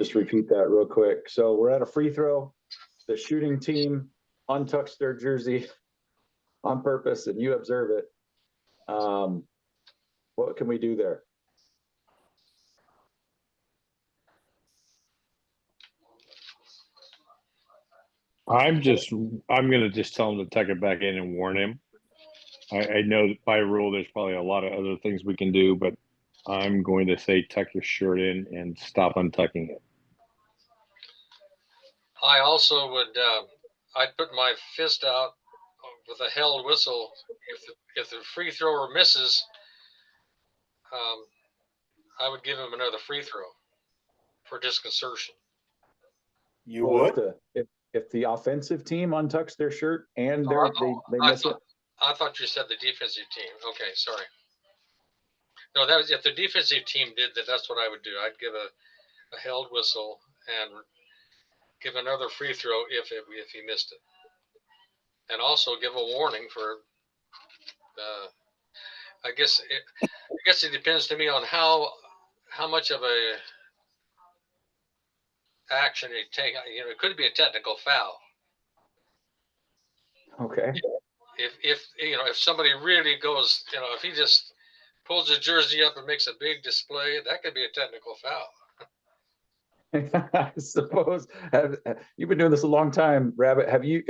just repeat that real quick. So we're at a free throw. The shooting team untucks their jersey on purpose, and you observe it. What can we do there? I'm going to just tell him to tuck it back in and warn him. I know that by rule there's probably a lot of other things we can do, but I'm going to say tuck your shirt in and stop untucking it. I also would, I'd put my fist out with a held whistle. If the free thrower misses, I would give him another free throw for disconcertion. You would? If the offensive team untucks their shirt and they miss it? I thought you said the defensive team. Okay, sorry. No, that was if the defensive team did that. That's what I would do. I'd give a held whistle and give another free throw if he missed it, and also give a warning for. I guess it depends to me on how much of a action they take. You know, it could be a technical foul. Okay. If somebody really goes, if he just pulls his jersey up and makes a big display, that could be a technical foul. I suppose. You've been doing this a long time, Rabbit. Have you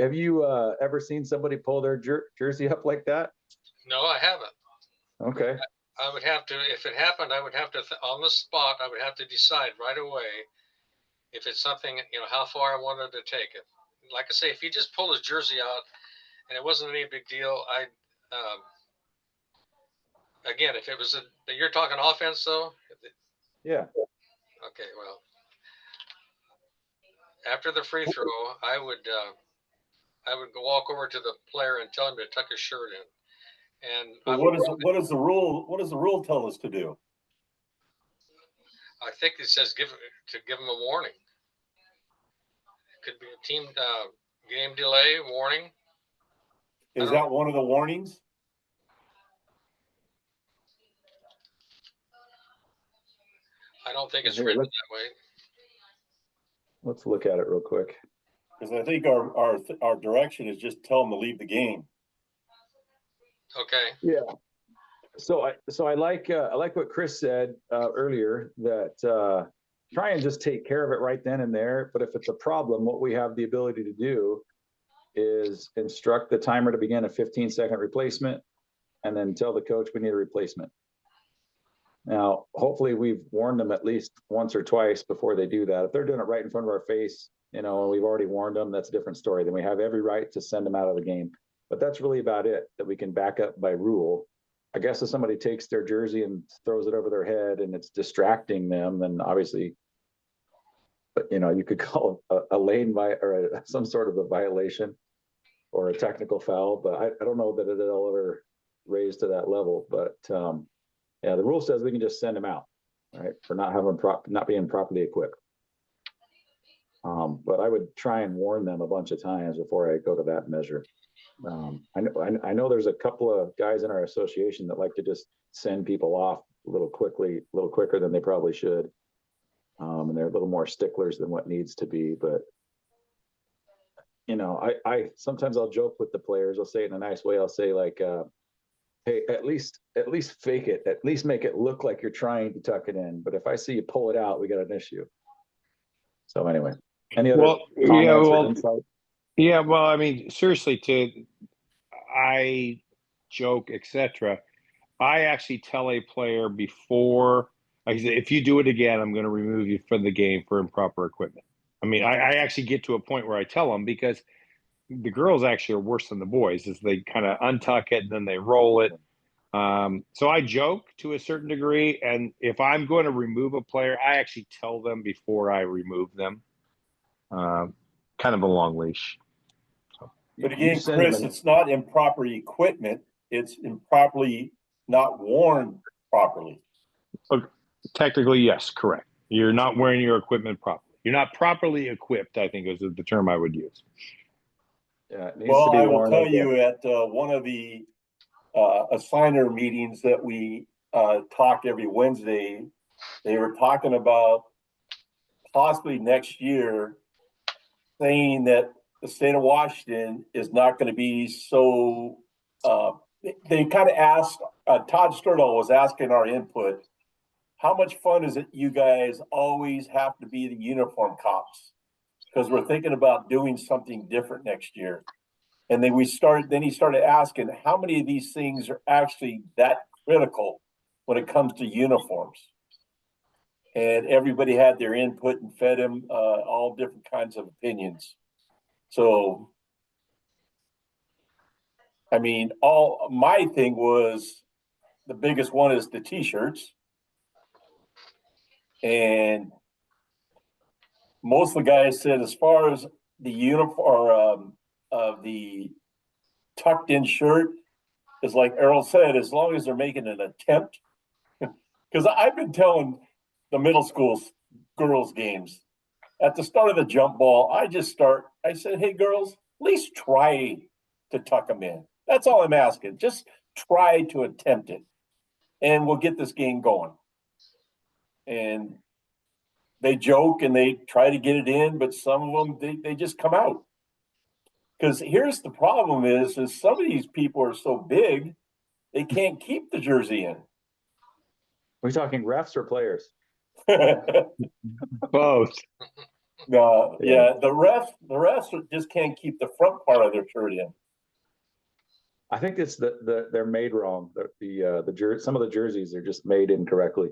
ever seen somebody pull their jersey up like that? No, I haven't. Okay. I would have to, if it happened, I would have to, on the spot, I would have to decide right away if it's something, how far I wanted to take it. Like I say, if he just pulled his jersey out and it wasn't any big deal, again, if it was you're talking offense though? Yeah. Okay, well, after the free throw, I would walk over to the player and tell him to tuck his shirt in. And what does the rule tell us to do? I think it says give him a warning. It could be a team game delay warning. Is that one of the warnings? I don't think it's written that way. Let's look at it real quick. Because I think our direction is just tell them to leave the game. Okay. Yeah. So I like what Chris said earlier, that try and just take care of it right then and there. But if it's a problem, what we have the ability to do is instruct the timer to begin a 15-second replacement, and then tell the coach we need a replacement. Now, hopefully we've warned them at least once or twice before they do that. If they're doing it right in front of our face, we've already warned them, that's a different story. Then we have every right to send them out of the game. But that's really about it that we can back up by rule. I guess if somebody takes their jersey and throws it over their head and it's distracting them, then obviously, but you could call a lane or some sort of a violation or a technical foul. But I don't know that it'll ever raise to that level. But yeah, the rule says we can just send them out, right, for not being properly equipped. But I would try and warn them a bunch of times before I go to that measure. I know there's a couple of guys in our association that like to just send people off a little quicker than they probably should. And they're a little more sticklers than what needs to be. But, I sometimes I'll joke with the players. I'll say it in a nice way. I'll say like, hey, at least fake it. At least make it look like you're trying to tuck it in. But if I see you pull it out, we got an issue. So anyway, any other comments or insight? Yeah, well, I mean, seriously, I joke, etc. I actually tell a player before, I say, if you do it again, I'm going to remove you from the game for improper equipment. I mean, I actually get to a point where I tell them, because the girls actually are worse than the boys, is they kind of untuck it and then they roll it. So I joke to a certain degree, and if I'm going to remove a player, I actually tell them before I remove them. Kind of a long leash. But again, Chris, it's not improper equipment. It's improperly not worn properly. Technically, yes, correct. You're not wearing your equipment properly. You're not properly equipped, I think is the term I would use. Yeah, well, I will tell you at one of the assigner meetings that we talk every Wednesday, they were talking about possibly next year saying that the state of Washington is not going to be so, they kind of asked, Todd Sturdahl was asking our input, how much fun is it you guys always have to be the uniform cops? Because we're thinking about doing something different next year. And then he started asking how many of these things are actually that critical when it comes to uniforms. And everybody had their input and fed him all different kinds of opinions. So, I mean, all my thing was the biggest one is the t-shirts. And most of the guys said, as far as the uniform of the tucked in shirt, is like Errol said, as long as they're making an attempt. Because I've been telling the middle school girls games at the start of the jump ball, I said, hey girls, at least try to tuck them in. That's all I'm asking. Just try to attempt it and we'll get this game going. And they joke and they try to get it in, but some of them, they just come out. Because here's the problem is some of these people are so big, they can't keep the jersey in. Are we talking refs or players? Both. No, yeah, the refs just can't keep the front part of their shirt in. I think it's they're made wrong. Some of the jerseys are just made incorrectly.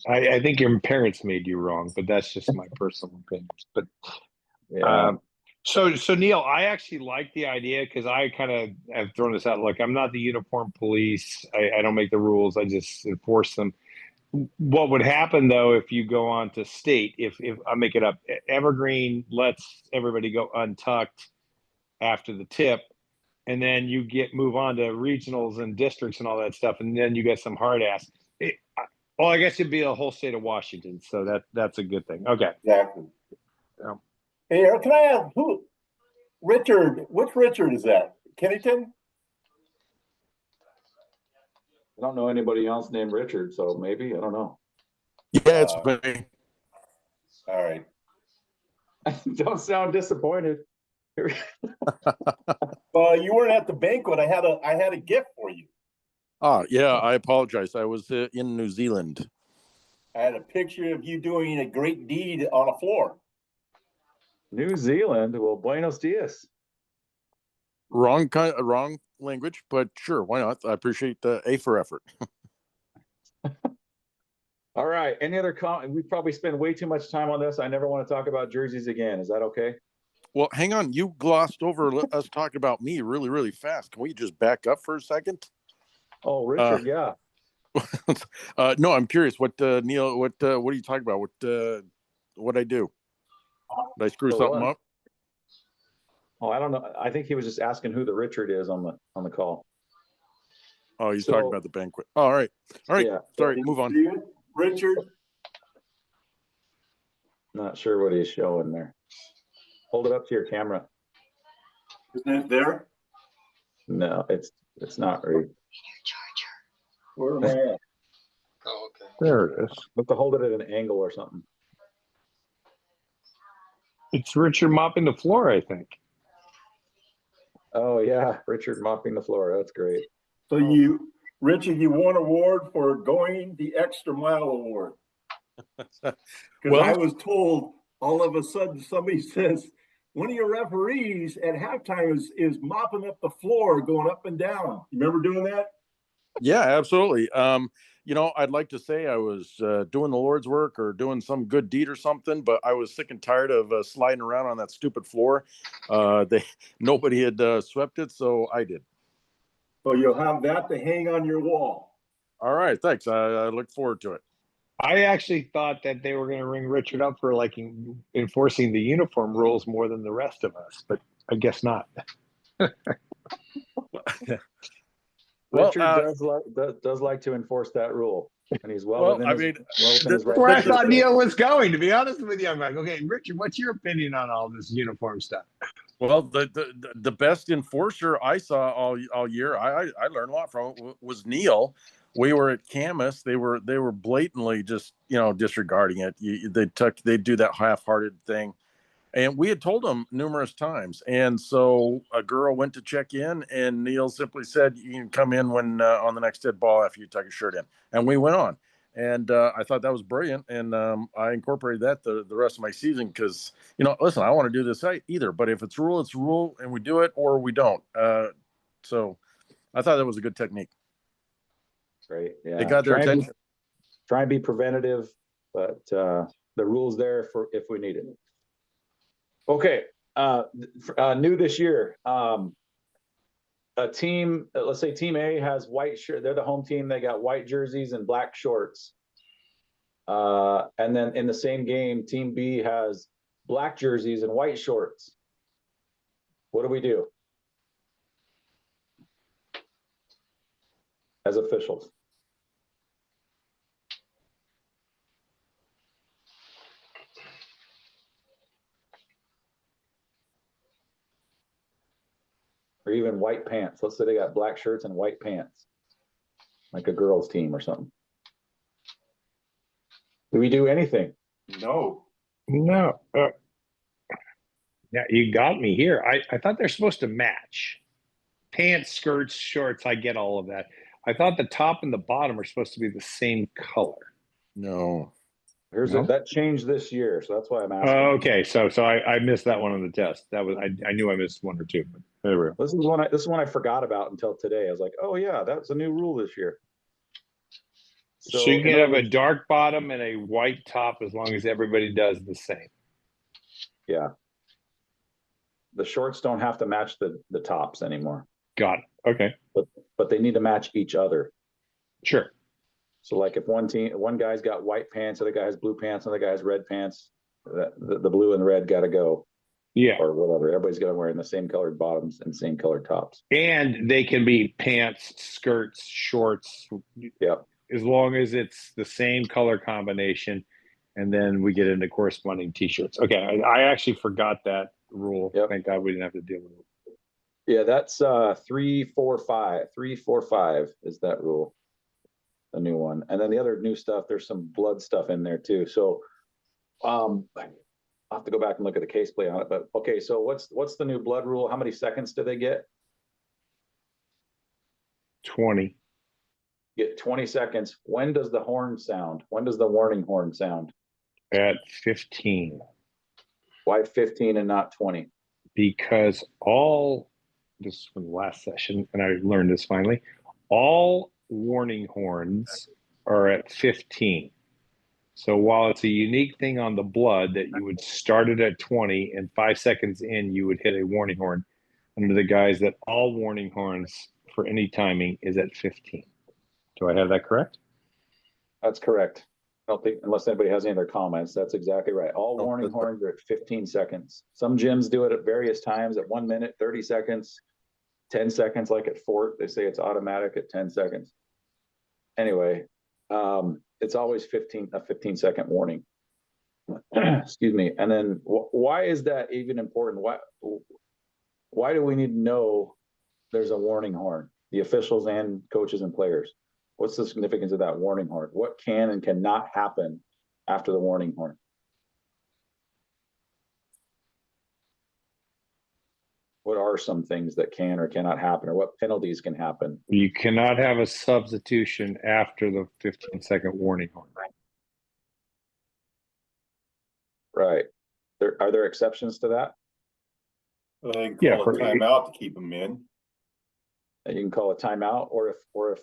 I think your parents made you wrong, but that's just my personal opinion. But yeah. So Neil, I actually like the idea because I kind of have thrown this out. Like, I'm not the uniform police. I don't make the rules. I just enforce them. What would happen though if you go on to state? If I make it up, Evergreen lets everybody go untucked after the tip, and then you move on to regionals and districts and all that stuff, and then you get some hard ass. Well, I guess it'd be the whole state of Washington, so that's a good thing. Okay. Exactly. Hey, can I ask Richard? Which Richard is that? Kennington? I don't know anybody else named Richard, so maybe, I don't know. Yeah, it's me. All right. Don't sound disappointed. Well, you weren't at the banquet. I had a gift for you. Oh, yeah, I apologize. I was in New Zealand. I had a picture of you doing a great deed on a floor. New Zealand? Well, buenos dias. Wrong language, but sure, why not? I appreciate the A for effort. All right. Any other comment? We probably spend way too much time on this. I never want to talk about jerseys again. Is that okay? Well, hang on. You glossed over us talking about me really, really fast. Can we just back up for a second? Oh, Richard, yeah. No, I'm curious. Neil? What are you talking about? What I do? Did I screw something up? Oh, I don't know. I think he was just asking who the Richard is on the call. Oh, he's talking about the banquet. Oh, all right. Yeah. Sorry, move on. Richard. Not sure what he's showing there. Hold it up to your camera. Isn't it there? No, it's not right. Where am I at? Oh, okay. There it is. You have to hold it at an angle or something. It's Richard mopping the floor, I think. Oh yeah, Richard mopping the floor. That's great. So Richard, you won an award for going the extra mile award. Because I was told all of a sudden somebody says one of your referees at halftime is mopping up the floor, going up and down. You remember doing that? Yeah, absolutely. I'd like to say I was doing the Lord's work or doing some good deed or something, but I was sick and tired of sliding around on that stupid floor. Nobody had swept it, so I did. So you'll have that to hang on your wall. All right, thanks. I look forward to it. I actually thought that they were going to ring Richard up for enforcing the uniform rules more than the rest of us, but I guess not. Richard does like to enforce that rule, and he's within his right. Where I thought Neil was going. To be honest with you, I'm like, okay, Richard, what's your opinion on all this uniform stuff? Well, the best enforcer I saw all year, I learned a lot from was Neil. we were at Camas, they were blatantly just, disregarding it. They'd do that half-hearted thing. And we had told them numerous times. And so a girl went to check in, and Neil simply said, "You can come in when on the next dead ball after you tuck your shirt in." And we went on. And I thought that was brilliant. And I incorporated that the rest of my season because, listen, I want to do this either. But if it's rule, it's rule, and we do it or we don't. So I thought that was a good technique. Great. Yeah. It got their attention. Try and be preventative, but the rule's there for if we need it. Okay, new this year. A team, let's say Team A has white shirt. They're the home team. They got white jerseys and black shorts. And then in the same game, Team B has black jerseys and white shorts. What do we do as officials? Or even white pants. Let's say they got black shirts and white pants, like a girls' team or something. Do we do anything? No. No. Yeah, you got me here. I thought they're supposed to match. Pants, skirts, shorts, I get all of that. I thought the top and the bottom are supposed to be the same color. No. That changed this year, so that's why I'm asking. Okay, so I missed that one on the test. That was I knew I missed one or two, but there we go. This is one I forgot about until today. I was like, oh yeah, that's a new rule this year. So you can have a dark bottom and a white top as long as everybody does the same. Yeah. The shorts don't have to match the tops anymore. Got it. Okay. But they need to match each other. Sure. So like if one guy's got white pants, other guy has blue pants, other guy has red pants, the blue and red got to go. Yeah. Or whatever. Everybody's got to wear the same colored bottoms and same colored tops. And they can be pants, skirts, shorts. Yep. As long as it's the same color combination. And then we get into corresponding t-shirts. Okay. I actually forgot that rule. Yep. Thank God we didn't have to deal with it. Yeah, that's 3-4-5. 3-4-5 is that rule. The new one. And then the other new stuff, there's some blood stuff in there too. So I'll have to go back and look at the case play on it. But okay, so what's the new blood rule? How many seconds do they get? 20. Get 20 seconds. When does the horn sound? When does the warning horn sound? At 15. Why 15 and not 20? Because this is from the last session, and I learned this finally, all warning horns are at 15. So while it's a unique thing on the blood that you would start it at 20 and 5 seconds in, you would hit a warning horn, under the guise that all warning horns for any timing is at 15. Do I have that correct? That's correct. I don't think, unless anybody has any other comments, that's exactly right. All warning horns are at 15 seconds. Some gyms do it at various times at 1 minute, 30 seconds, 10 seconds, like at Fort, they say it's automatic at 10 seconds. Anyway, it's always a 15-second warning. Excuse me. And then why is that even important? Why do we need to know there's a warning horn, the officials and coaches and players? What's the significance of that warning horn? What can and cannot happen after the warning horn? What are some things that can or cannot happen, or what penalties can happen? You cannot have a substitution after the 15-second warning horn. Right. Are there exceptions to that? They can call a timeout to keep them in. And you can call a timeout, or if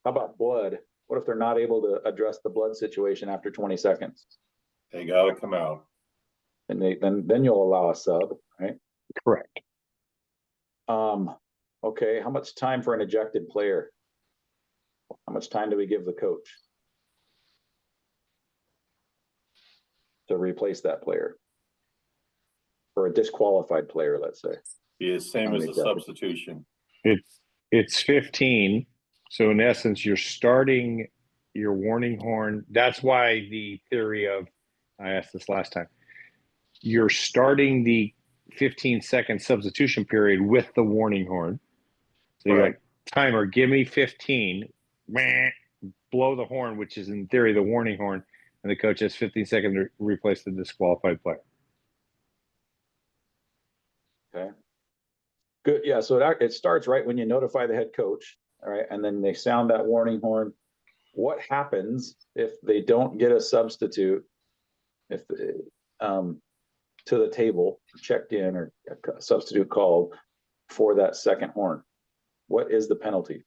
how about blood? What if they're not able to address the blood situation after 20 seconds? They got to come out. And then you'll allow a sub, right? Correct. Okay, how much time for an ejected player? How much time do we give the coach to replace that player? For a disqualified player, let's say. Be the same as a substitution. It's 15. So in essence, you're starting your warning horn. That's why the theory of, I asked this last time, you're starting the 15-second substitution period with the warning horn. So you're like, timer, give me 15. meh, blow the horn, which is in theory the warning horn, and the coach has 15 seconds to replace the disqualified player. Okay. Good. Yeah. So it starts right when you notify the head coach. All right. And then they sound that warning horn. What happens if they don't get a substitute, if to the table, checked in, or a substitute called for that second horn? What is the penalty?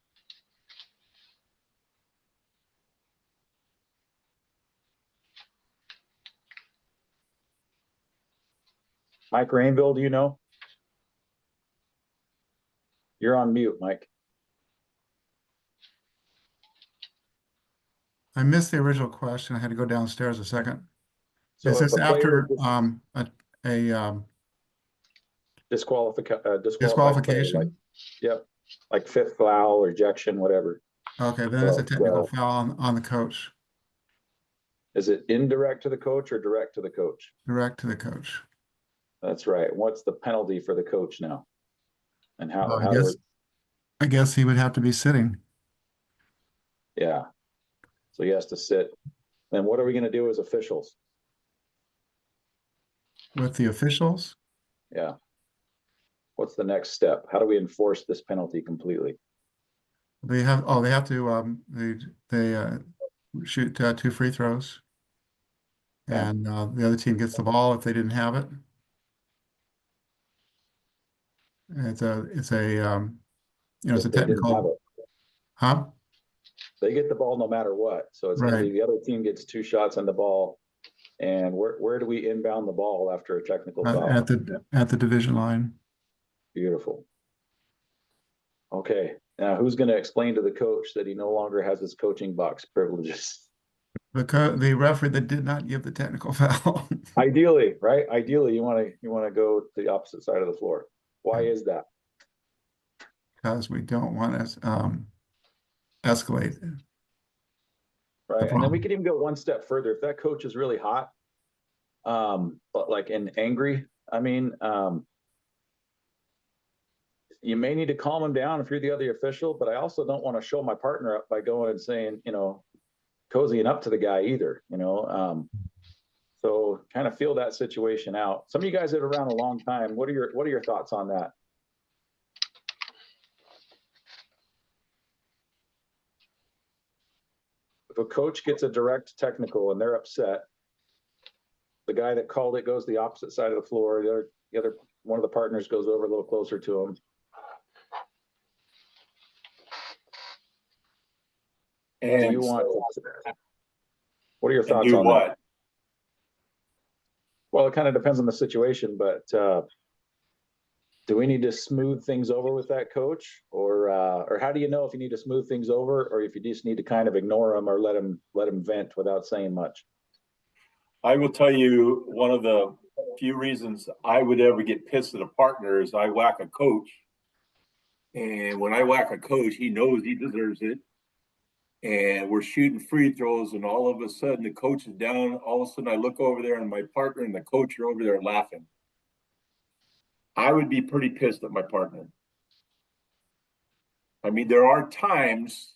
Mike Rainville, do you know? You're on mute, Mike. I missed the original question. I had to go downstairs a second. So Is if this a player after a disqualified player, like, disqualification? yep, like fifth foul, ejection, whatever. Okay, then it's a technical Well, foul on the coach, is it indirect to the coach or direct to the coach? direct to the coach. That's right. What's the penalty for the coach now? And how Well, do we? I guess he would have to be sitting. Yeah. So he has to sit. Then what are we going to do as officials? With the officials? Yeah. What's the next step? How do we enforce this penalty completely? They have to they shoot 2 free throws, Okay. and the other team gets the ball if they didn't have it. It's a it's a If they didn't have technical, it, huh? they get the ball no matter what. So it's going to be Right. the other team gets 2 shots on the ball. And where do we inbound the ball after a technical foul? At the division line. Beautiful. Okay. Now who's going to explain to the coach that he no longer has his coaching box privileges? The referee that did not give the technical foul. Ideally, right? Ideally, you want to go to the opposite side of the floor. Why is that? Because we don't want to escalate. Right. And then we problem. could even go one step further. If that coach is really hot, but like angry, I mean, you may need to calm him down if you're the other official, but I also don't want to show my partner up by going and saying, cozying up to the guy either, so kind of feel that situation out. Some of you guys have been around a long time. What are your thoughts on that? If a coach gets a direct technical and they're upset, the guy that called it goes the opposite side of the floor. The other one of the partners goes over a little closer to him. And Do you want? What are your thoughts do on what? that? Well, it kind of depends on the situation, but do we need to smooth things over with that coach, or how do you know if you need to smooth things over, or if you just need to kind of ignore him or let him vent without saying much? I will tell you one of the few reasons I would ever get pissed at a partner is I whack a coach. And when I whack a coach, he knows he deserves it. And we're shooting free throws, and all of a sudden the coach is down. All of a sudden I look over there and my partner and the coach are over there laughing. I would be pretty pissed at my partner. I mean, there are times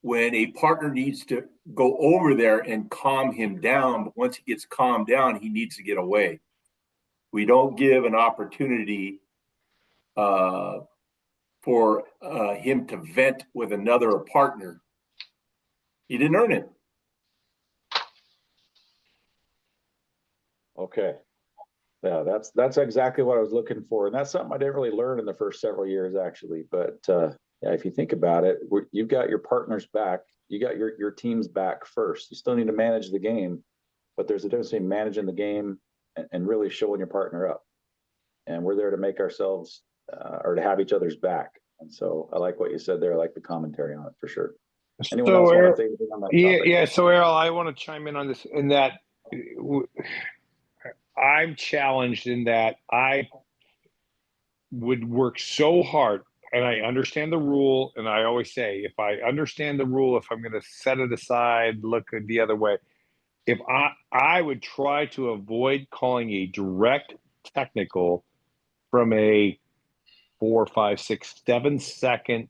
when a partner needs to go over there and calm him down, but once he gets calmed down, he needs to get away. We don't give an opportunity for him to vent with another partner. He didn't earn it. Okay. Yeah, that's exactly what I was looking for. And that's something I didn't really learn in the first several years, actually. But yeah, if you think about it, you've got your partner's back. You got your team's back first. You still need to manage the game, but there's a difference between managing the game and really showing your partner up. And we're there to make ourselves or to have each other's back. And so I like what you said there. I like the commentary on it for sure. Anyone else want to say anything on that topic? Yeah. So Errol, I want to chime in on this. In that, I'm challenged in that I would work so hard, and I understand the rule. And I always say, if I understand the rule, if I'm going to set it aside, look the other way. If I would try to avoid calling a direct technical from a 4, 5, 6, 7 second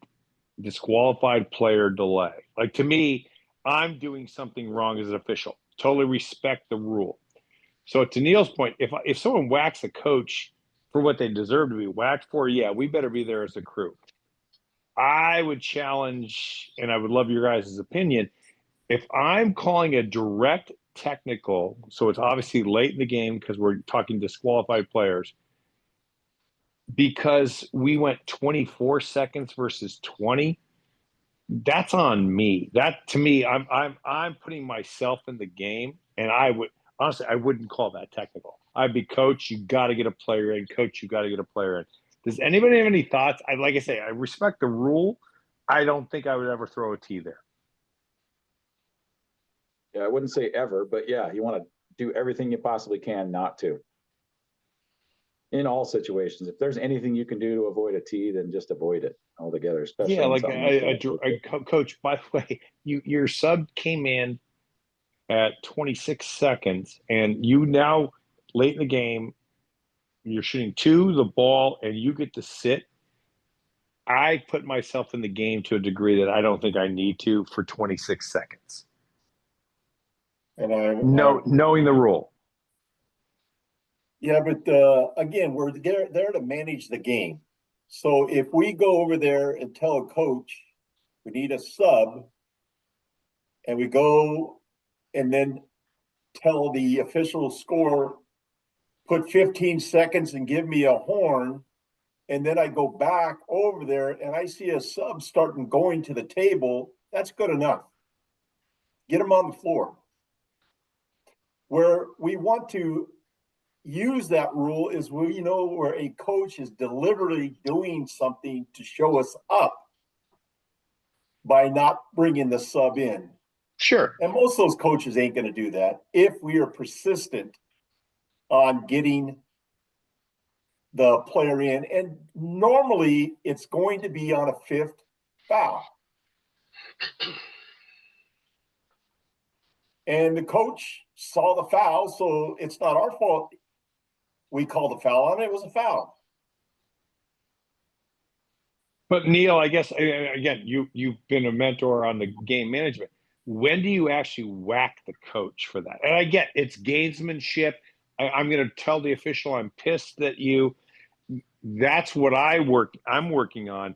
disqualified player delay. Like, to me, I'm doing something wrong as an official. Totally respect the rule. So to Neil's point, if someone whacks a coach for what they deserve to be whacked for, yeah, we better be there as a crew. I would challenge, and I would love your guys' opinion, if I'm calling a direct technical, so it's obviously late in the game because we're talking disqualified players, because we went 24 seconds versus 20, that's on me. That, to me, I'm putting myself in the game, and I would honestly, I wouldn't call that technical. I'd be, coach, you got to get a player in. Coach, you got to get a player in. Does anybody have any thoughts? Like I say, I respect the rule. I don't think I would ever throw a T there. Yeah, I wouldn't say ever, but yeah, you want to do everything you possibly can not to. In all situations, if there's anything you can do to avoid a T, then just avoid it altogether. Especially Yeah, like coach. By the way, your sub came in at 26 seconds, and you now late in the game, you're shooting to the ball, and you get to sit. I put myself in the game to a degree that I don't think I need to for 26 seconds. And knowing the rule. Yeah, but again, we're there to manage the game. So if we go over there and tell a coach we need a sub, and we go and then tell the official score, put 15 seconds and give me a horn, and then I go back over there and I see a sub starting going to the table, that's good enough. Get them on the floor. Where we want to use that rule is where a coach is deliberately doing something to show us up by not bringing the sub in. Sure. And most of those coaches ain't going to do that if we are persistent on getting the player in. And normally it's going to be on a fifth foul. And the coach saw the foul, so it's not our fault. We called the foul on it. It was a foul. But Neil, I guess, again, you've been a mentor on the game management. When do you actually whack the coach for that? And I get it's gamesmanship. I'm going to tell the official I'm pissed that that's what I'm working on.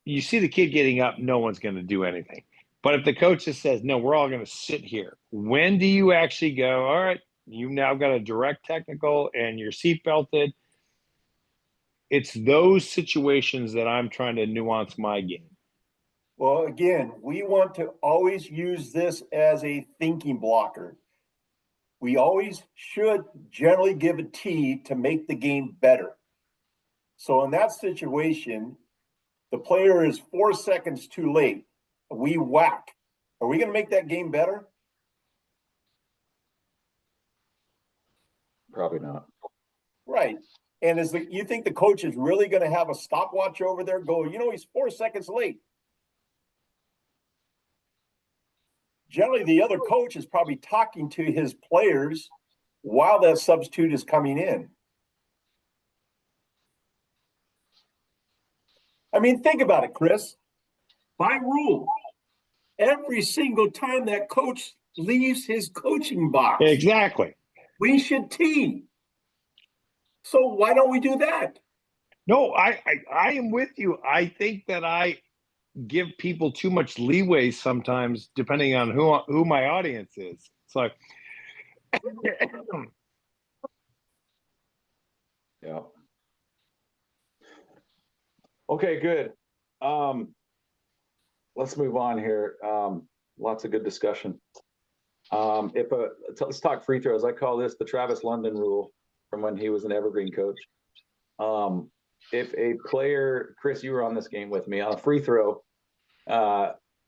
You see the kid getting up, no one's going to do anything. But if the coach just says, no, we're all going to sit here, when do you actually go, all right, you now got a direct technical and you're seatbelted? It's those situations that I'm trying to nuance my game. Well, again, we want to always use this as a thinking blocker. We always should generally give a T to make the game better. So in that situation, the player is 4 seconds too late. We whack. Are we going to make that game better? Probably not. Right. And you think the coach is really going to have a stopwatch over there go, he's 4 seconds late? Generally, the other coach is probably talking to his players while that substitute is coming in. I mean, think about it, Chris. By rule, every single time that coach leaves his coaching box, Exactly, we should tee. So why don't we do that? No, I am with you. I think that I give people too much leeway sometimes, depending on who my audience is. It's like, yeah. Okay, good. Let's move on here. Lots of good discussion. Let's talk free throws. I call this the Travis London rule from when he was an Evergreen coach. If a player, Chris, you were on this game with me, on a free throw,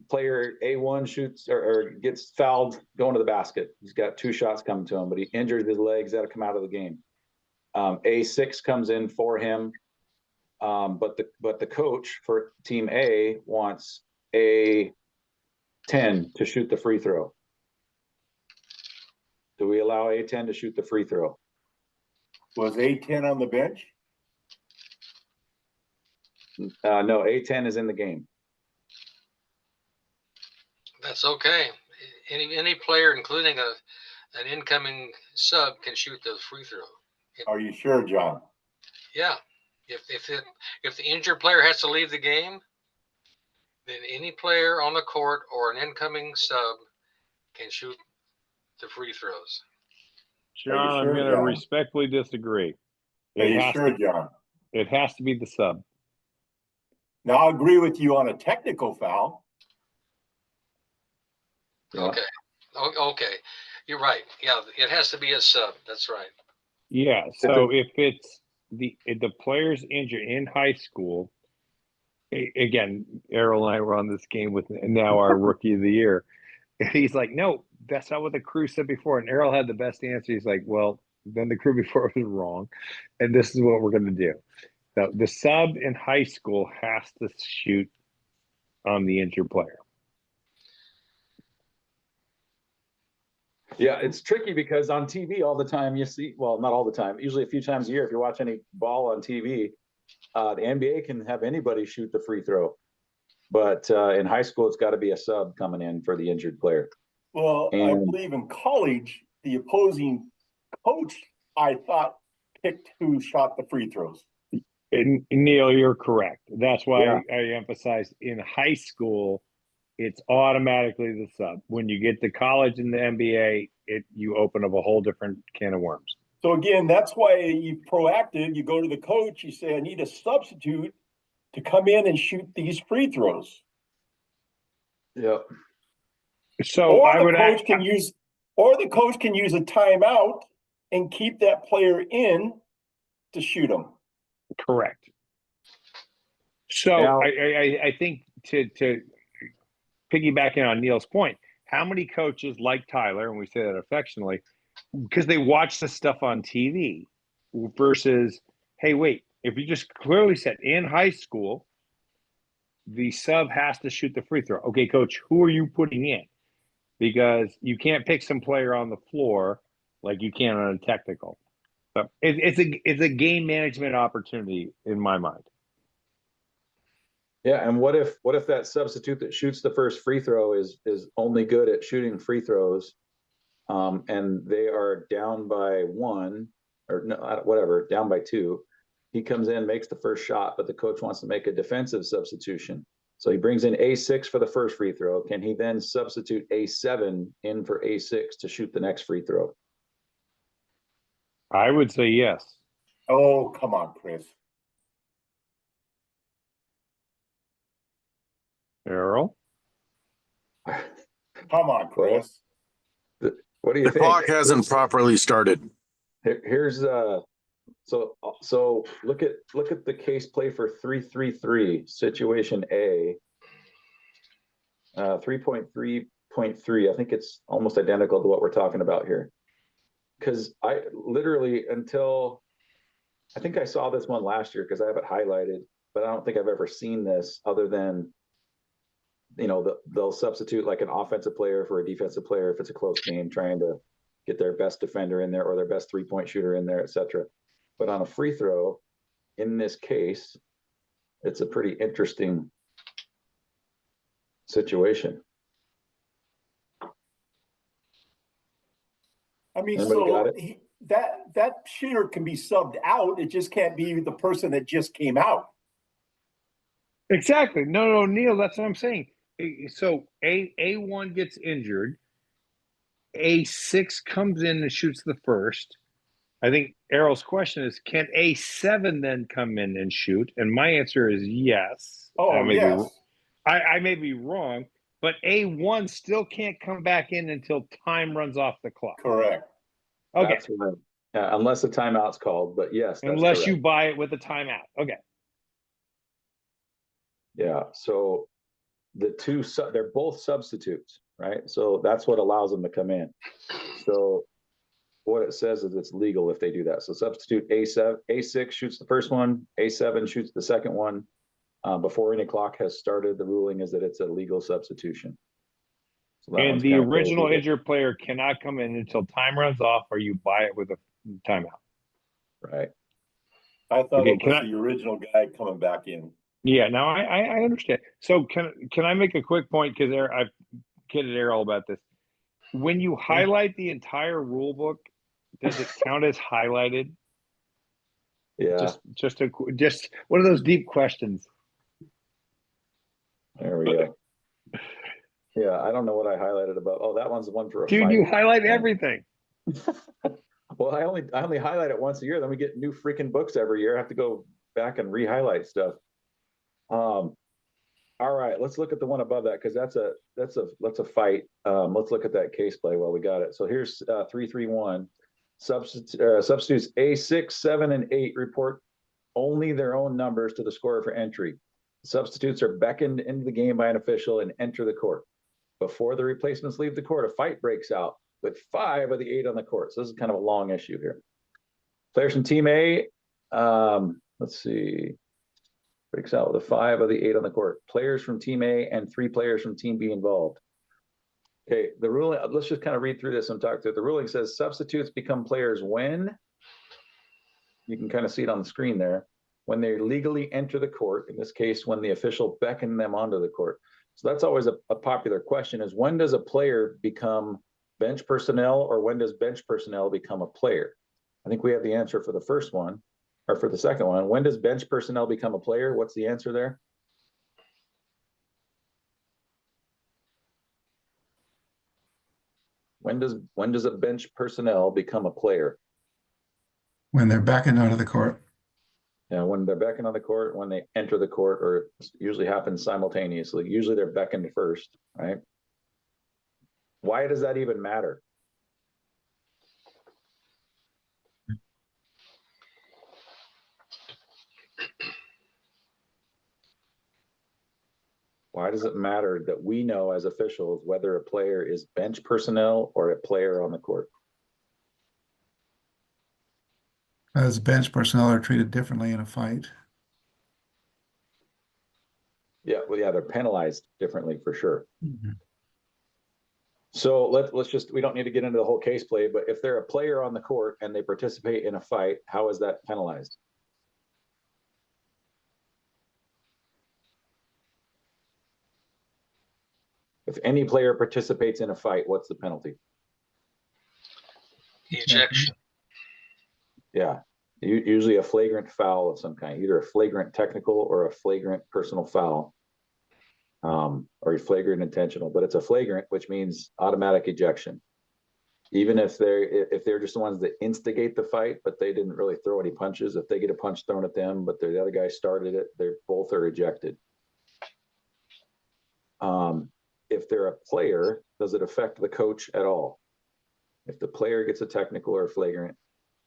player A1 shoots or gets fouled going to the basket. He's got 2 shots coming to him, but he injured his legs, got to come out of the game. A6 comes in for him. But the coach for team A wants A10 to shoot the free throw. Do we allow A10 to shoot the free throw? Was A10 on the bench? No, A10 is in the game. That's okay. Any player, including an incoming sub, can shoot the free throw. Are you sure, John? Yeah. If the injured player has to leave the game, then any player on the court or an incoming sub can shoot the free throws. Are you John, I'm sure, going to John? respectfully disagree. Are you sure, John? It has to be the sub. Now, I agree with you on a technical foul. Yeah. Okay. Okay. You're right. Yeah, it has to be a sub. That's right. Yeah. So if the player's injured in high school, again, Errol and I were on this game with now our rookie of the year. He's like, no, that's not what the crew said before. And Errol had the best answer. He's like, well, then the crew before was wrong. And this is what we're going to do. So the sub in high school has to shoot on the injured player. Yeah, it's tricky because on TV all the time you see, well, not all the time, usually a few times a year, if you watch any ball on TV, the NBA can have anybody shoot the free throw. But in high school, it's got to be a sub coming in for the injured player. Well, I believe in college, the opposing coach, I thought, picked who shot the free throws. And Neil, you're correct. That's why Yeah. I emphasize in high school, it's automatically the sub. When you get to college and the NBA, you open up a whole different can of worms. So again, that's why you proactive. You go to the coach. You say, "I need a substitute to come in and shoot these free throws." Yep. So Or I the would coach can use, or the coach can use a timeout and keep that player in to shoot them. correct. So Now- I think to piggybacking on Neil's point, how many coaches like Tyler, and we say that affectionately, because they watch the stuff on TV versus, hey, wait, if you just clearly said in high school, the sub has to shoot the free throw. Okay, coach, who are you putting in? Because you can't pick some player on the floor like you can on a technical. So it's a game management opportunity in my mind. Yeah, and what if that substitute that shoots the first free throw is only good at shooting free throws, and they are down by 1 or no, whatever, down by 2. He comes in, makes the first shot, but the coach wants to make a defensive substitution. So he brings in A6 for the first free throw. Can he then substitute A7 in for A6 to shoot the next free throw? I would say yes. Oh, come on, Chris. Errol? Come on, Chris. What do you The think? clock hasn't properly started. Here's so look at the case play for 3-3-3 situation A. 3.3.3. I think it's almost identical to what we're talking about here. Because I literally, until I think I saw this one last year because I have it highlighted, but I don't think I've ever seen this other than, they'll substitute like an offensive player for a defensive player if it's a close game, trying to get their best defender in there or their best 3-point shooter in there, etc. But on a free throw, in this case, it's a pretty interesting situation. I mean, Anybody got so that shooter can be subbed out. It just can't be the person that just came out. Exactly. No, Neil, that's what I'm saying. So A1 gets injured. A6 comes in and shoots the first. I think Errol's question is, can A7 then come in and shoot? And my answer is yes. Oh, yes. I may be wrong, but A1 still can't come back in until time runs off the clock. Correct. Okay. That's right. Unless a timeout's called, but yes, that's Unless correct. you buy it with a timeout. Okay. Yeah. So they're both substitutes, right? So that's what allows them to come in. So what it says is it's legal if they do that. So substitute A6 shoots the first one, A7 shoots the second one. Before any clock has started, the ruling is that it's a legal substitution. So and the original injured player cannot come in until time runs off, or you buy it with a timeout. Right. I thought Okay, it was the original guy coming back in. Yeah, no, I understand. So can I make a quick point? Because I've kidded Errol about this. When you highlight the entire rule book, does it count as highlighted? Yeah, Just one of those deep questions. there we go. Yeah, I don't know what I highlighted about. Oh, that one's the one for a Dude, fight. you highlight everything. Well, I only highlight it once a year. Then we get new freaking books every year. I have to go back and re-highlight stuff. All right, let's look at the one above that because that's a fight. Let's look at that case play while we got it. So here's 331. Substitutes A6, 7, and 8 report only their own numbers to the scorer for entry. Substitutes are beckoned into the game by an official and enter the court. Before the replacements leave the court, a fight breaks out with 5 of the 8 on the court. So this is kind of a long issue here. Players from Team A, let's see, breaks out with 5 of the 8 on the court. Players from Team A and 3 players from Team B involved. Okay, the ruling, let's just kind of read through this and talk through it. The ruling says substitutes become players when, you can kind of see it on the screen there, when they legally enter the court, in this case, when the official beckoned them onto the court. So that's always a popular question is when does a player become bench personnel or when does bench personnel become a player? I think we have the answer for the first one or for the second one. When does bench personnel become a player? What's the answer there? When does a bench personnel become a player? When they're backing out of the court. Yeah, when they're beckoned on the court, when they enter the court, or it usually happens simultaneously. Usually they're beckoned first, right? Why does that even matter? Why does it matter that we know as officials whether a player is bench personnel or a player on the court? As bench personnel are treated differently in a fight. Yeah, well, yeah, they're penalized differently for sure. Mhm. So let's just, we don't need to get into the whole case play, but if they're a player on the court and they participate in a fight, how is that penalized? If any player participates in a fight, what's the penalty? Ejection. Yeah, usually a flagrant foul of some kind, either a flagrant technical or a flagrant personal foul, or a flagrant intentional. But it's a flagrant, which means automatic ejection. Even if they're just the ones that instigate the fight, but they didn't really throw any punches. If they get a punch thrown at them, but the other guy started it, they both are ejected. If they're a player, does it affect the coach at all? If the player gets a technical or a flagrant,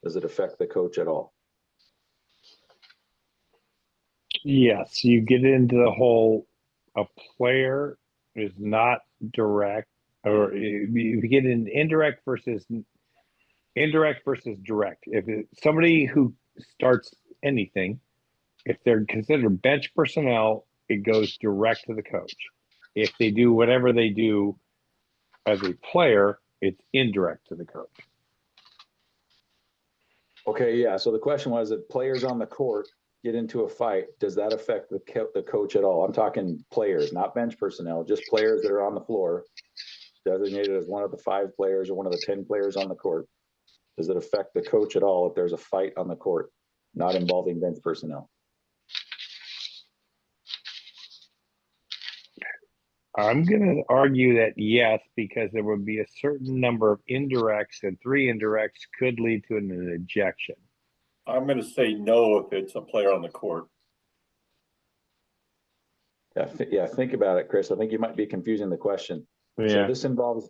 does it affect the coach at all? Yes, you get into the whole a player is not direct, or you get in indirect versus direct. If somebody who starts anything, if they're considered bench personnel, it goes direct to the coach. If they do whatever they do as a player, it's indirect to the coach. Okay, yeah. So the question was, if players on the court get into a fight, does that affect the coach at all? I'm talking players, not bench personnel, just players that are on the floor, designated as one of the 5 players or one of the 10 players on the court. Does it affect the coach at all if there's a fight on the court, not involving bench personnel? I'm going to argue that yes, because there would be a certain number of indirects, and 3 indirects could lead to an ejection. I'm going to say no if it's a player on the court. Yeah, think about it, Chris. I think you might be confusing the question. Yeah. So this involves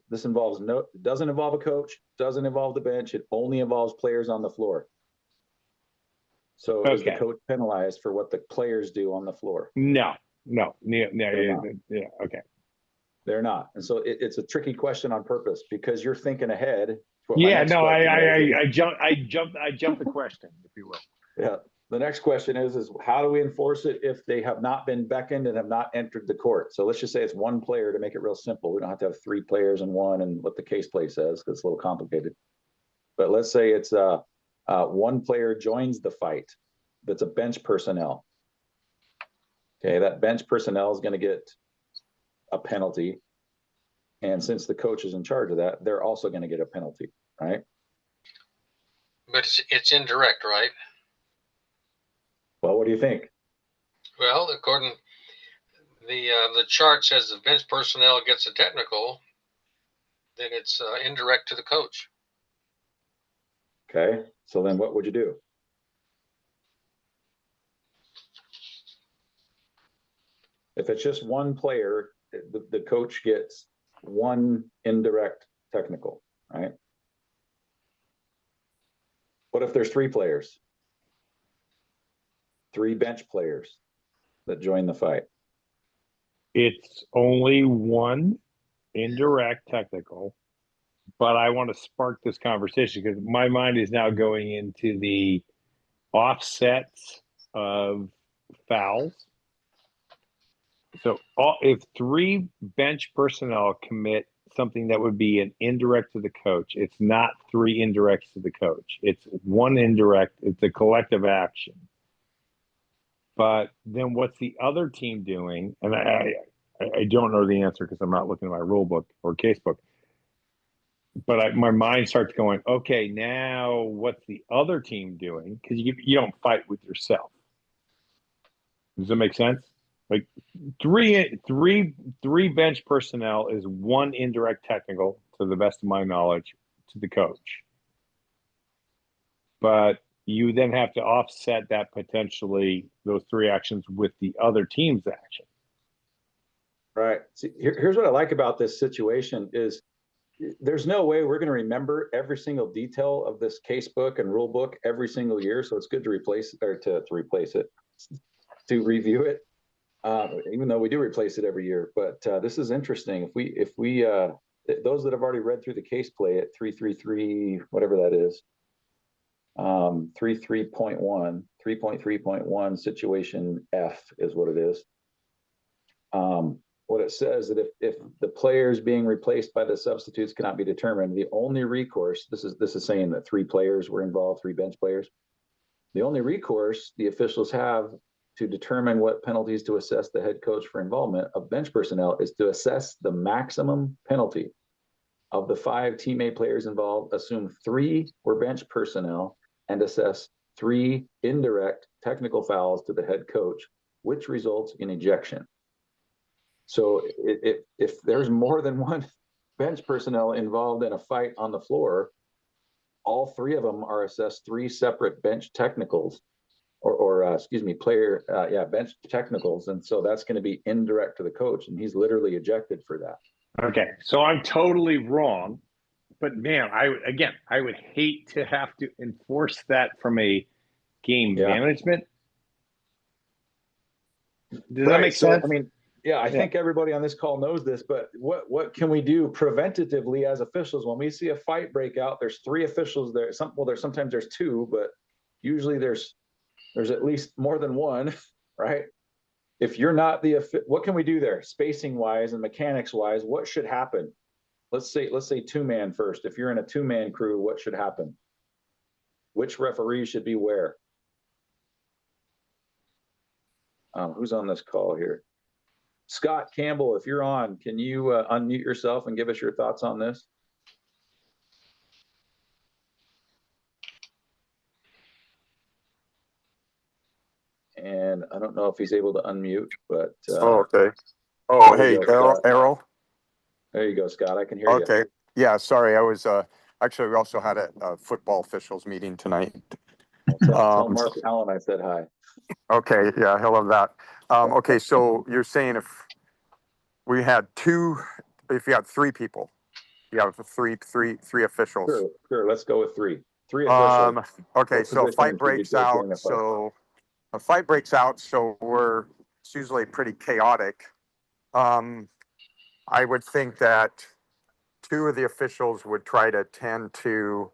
doesn't involve a coach, doesn't involve the bench. It only involves players on the floor. So is the coach penalized for what the players do on the floor? No. Yeah, okay. They're not. And so it's a tricky question on purpose because you're thinking ahead. Yeah, no, I jumped the question, if you will. Yeah. The next question is how do we enforce it if they have not been beckoned and have not entered the court? So let's just say it's one player to make it real simple. We don't have to have 3 players in one and what the case play says because it's a little complicated. But let's say it's one player joins the fight that's a bench personnel. Okay, that bench personnel is going to get a penalty. And since the coach is in charge of that, they're also going to get a penalty, right? But it's indirect, right? Well, what do you think? Well, according the chart says the bench personnel gets a technical, then it's indirect to the coach. Okay, so then what would you do? If it's just one player, the coach gets one indirect technical, right? What if there's three players? Three bench players that join the fight. It's only one indirect technical, but I want to spark this conversation because my mind is now going into the offsets of fouls. So if three bench personnel commit something that would be an indirect to the coach, it's not three indirects to the coach. It's one indirect. It's a collective action. But then what's the other team doing? And I don't know the answer because I'm not looking at my rule book or case book. But my mind starts going, okay, now what's the other team doing? Because you don't fight with yourself. Does that make sense? Like three bench personnel is one indirect technical, to the best of my knowledge, to the coach. But you then have to offset that potentially those three actions with the other team's action. Right. See, here's what I like about this situation is there's no way we're going to remember every single detail of this case book and rule book every single year. So it's good to replace it or to replace it, to review it. Even though we do replace it every year, but this is interesting. If we those that have already read through the case play at 333, whatever that is, 3.3.1 situation F is what it is. What it says that if the players being replaced by the substitutes cannot be determined, the only recourse, this is saying that three players were involved, three bench players. The only recourse the officials have to determine what penalties to assess the head coach for involvement of bench personnel is to assess the maximum penalty of the 5 teammate players involved, assume 3 were bench personnel, and assess 3 indirect technical fouls to the head coach, which results in ejection. So if there's more than one bench personnel involved in a fight on the floor, all 3 of them are assessed 3 separate bench technicals bench technicals. And so that's going to be indirect to the coach, and he's literally ejected for that. Okay. So I'm totally wrong, but man, I would hate to have to enforce that from a game management. Does that make sense? I mean, I think everybody on this call knows this, but what can we do preventatively as officials when we see a fight break out? There's 3 officials there. Sometimes there's 2, but usually there's at least more than one, right? If you're not what can we do there? Spacing wise and mechanics wise, what should happen? Let's say 2-man first. If you're in a 2-man crew, what should happen? Which referee should be where? Who's on this call here? Scott Campbell, if you're on, can you unmute yourself and give us your thoughts on this? And I don't know if he's able to unmute, but okay. Hey, go, Errol. There you go, Scott. I can hear you. Okay. Yeah, sorry. I was actually, we also had a football officials meeting tonight. Tell Mark Allen I said hi. Okay, yeah, he'll love that. Okay, so you're saying if you had 3 people, you have three officials. Sure. Let's go with 3 officials. Okay, so a fight breaks out. A fight breaks out, so it's usually pretty chaotic. I would think that 2 of the officials would try to tend to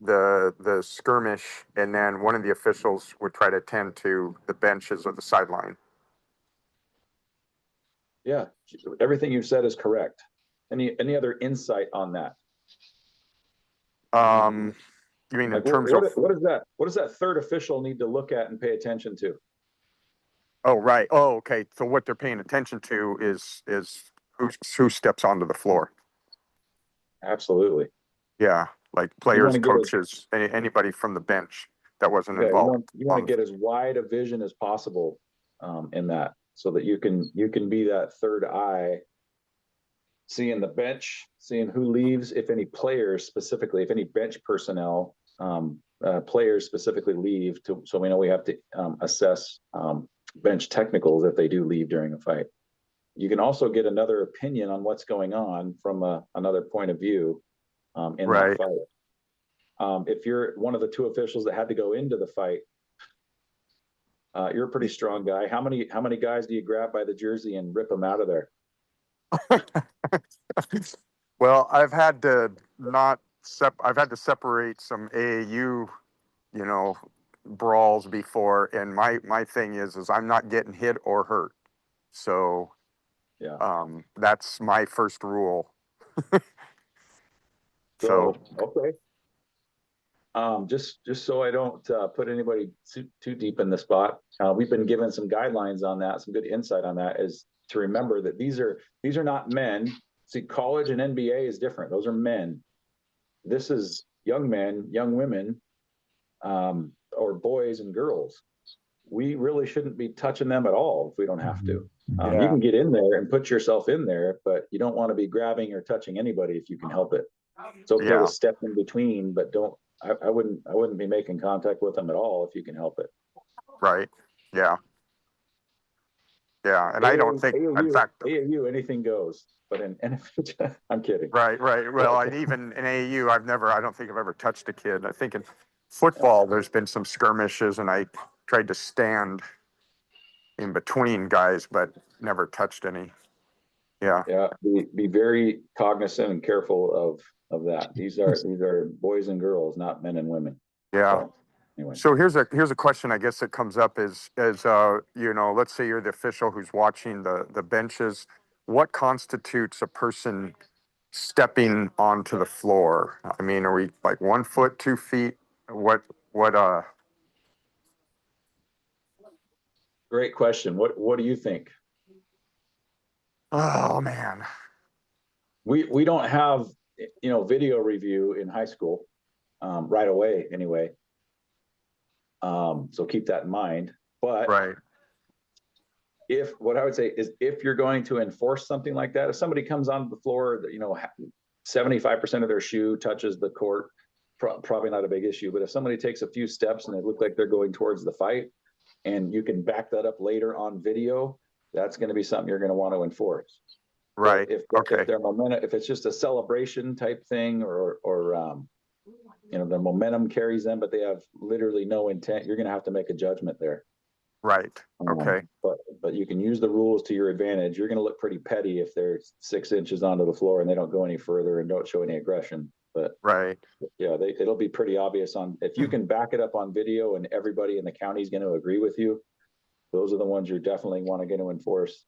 the skirmish, and then one of the officials would try to tend to the benches or the sideline. Yeah, everything you've said is correct. Any other insight on that? You mean in Like, terms what of does that 3rd official need to look at and pay attention to? Oh, right. Oh, okay. So what they're paying attention to is who steps onto the floor. Absolutely. Yeah, like You want players, to get as coaches, anybody from the bench that wasn't yeah, involved. you want to get as wide a vision as possible in that, so that you can be that third eye, seeing the bench, seeing who leaves, if any players specifically, if any bench personnel players specifically leave, so we know we have to assess bench technicals if they do leave during a fight. You can also get another opinion on what's going on from another point of view in Right. that fight. If you're one of the two officials that had to go into the fight, you're a pretty strong guy. How many guys do you grab by the jersey and rip them out of there? Well, I've had to I've had to separate some AAU, brawls before, and my thing is I'm not getting hit or hurt. So Yeah. that's my first rule. So okay. Just so I don't put anybody too deep in the spot, we've been given some guidelines on that, some good insight on that, is to remember that these are not men. See, college and NBA is different. Those are men. This is young men, young women, or boys and girls. We really shouldn't be touching them at all if we don't have to. Mhm. You can get in there and put yourself in there, but you don't want to be grabbing or touching anybody if you can help it. It's okay Yeah. to step in between, but don't. I wouldn't be making contact with them at all if you can help it. Right. Yeah. Yeah. And I don't think, in fact, AAU, anything goes. But in NFHS, I'm kidding. right. Well, and even in AAU, I don't think I've ever touched a kid. I think in football, there's been some skirmishes, and I tried to stand in between guys, but never touched any. Yeah. Yeah, be very cognizant and careful of that. These are boys and girls, not men and women. Yeah. So, anyway. So here's a question I guess that comes up is let's say you're the official who's watching the benches. What constitutes a person stepping onto the floor? I mean, are we like 1 foot, 2 feet? What Great question. What do you think? oh man. We don't have video review in high school right away anyway. So keep that in mind. But Right. what I would say is, if you're going to enforce something like that, if somebody comes onto the floor that 75% of their shoe touches the court, probably not a big issue. But if somebody takes a few steps and they look like they're going towards the fight, and you can back that up later on video, that's going to be something you're going to want to enforce. Right. But if their momentum, if it's just a celebration type thing, or their momentum carries them, but they have literally no intent, you're going to have to make a judgment there. Right. Okay. But you can use the rules to your advantage. You're going to look pretty petty if they're 6 inches onto the floor and they don't go any further and don't show any aggression. But Right. yeah, it'll be pretty obvious if you can back it up on video and everybody in the county is going to agree with you. Those are the ones you definitely want to get to enforce.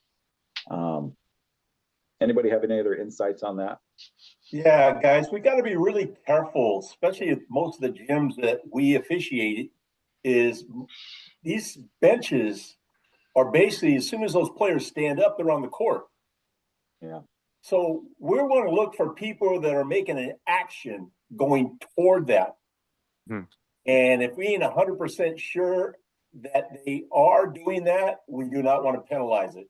Anybody have any other insights on that? Yeah, guys, we got to be really careful, especially at most of the gyms that we officiated, is these benches are basically, as soon as those players stand up, they're on the court. Yeah. So we're going to look for people that are making an action going toward that. Hmm. And if we ain't 100% sure that they are doing that, we do not want to penalize it.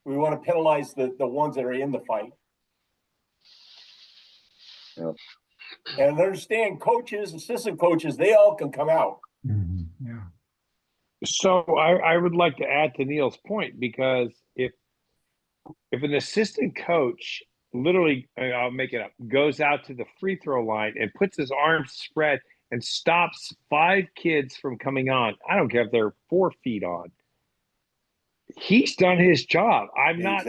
We want to penalize the ones that are in the fight. Yep. And understand, coaches, assistant coaches, they all can come out. Mhm. Yeah. So I would like to add to Neil's point, because if an assistant coach literally, I'll make it up, goes out to the free throw line and puts his arms spread and stops 5 kids from coming on, I don't care if they're 4 feet on, he's done his job. I'm not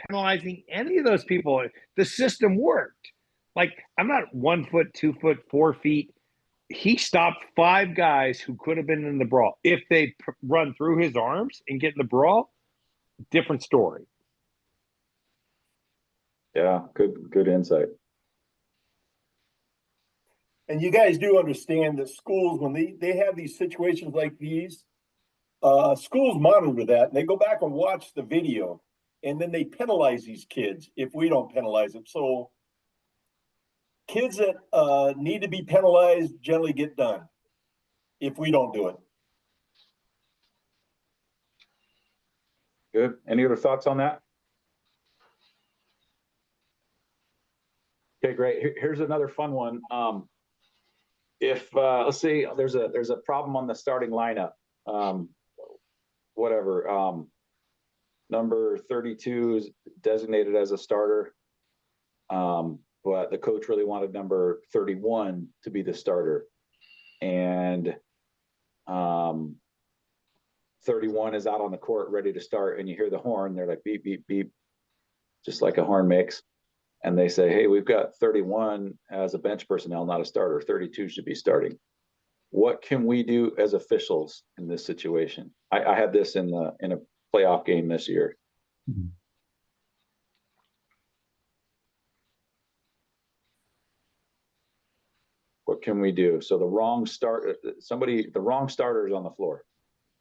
penalizing any of those people. The system worked. Like, I'm not 1 foot, 2 foot, 4 feet. He stopped 5 guys who could have been in the brawl. If they run through his arms and get in the brawl, different story. Yeah, good insight. And you guys do understand that schools, when they have these situations like these, schools monitor that and they go back and watch the video, and then they penalize these kids if we don't penalize them. So kids that need to be penalized generally get done if we don't do it. Good. Any other thoughts on that? Okay, great. Here's another fun one. If let's say there's a problem on the starting lineup, whatever, number 32 is designated as a starter, but the coach really wanted number 31 to be the starter, and 31 is out on the court ready to start, and you hear the horn. They're like beep beep beep, just like a horn makes. And they say, hey, we've got 31 as a bench personnel, not a starter. 32 should be starting. What can we do as officials in this situation? I had this in a playoff game this year. Mm-hmm. What can we do? So the wrong starter is on the floor.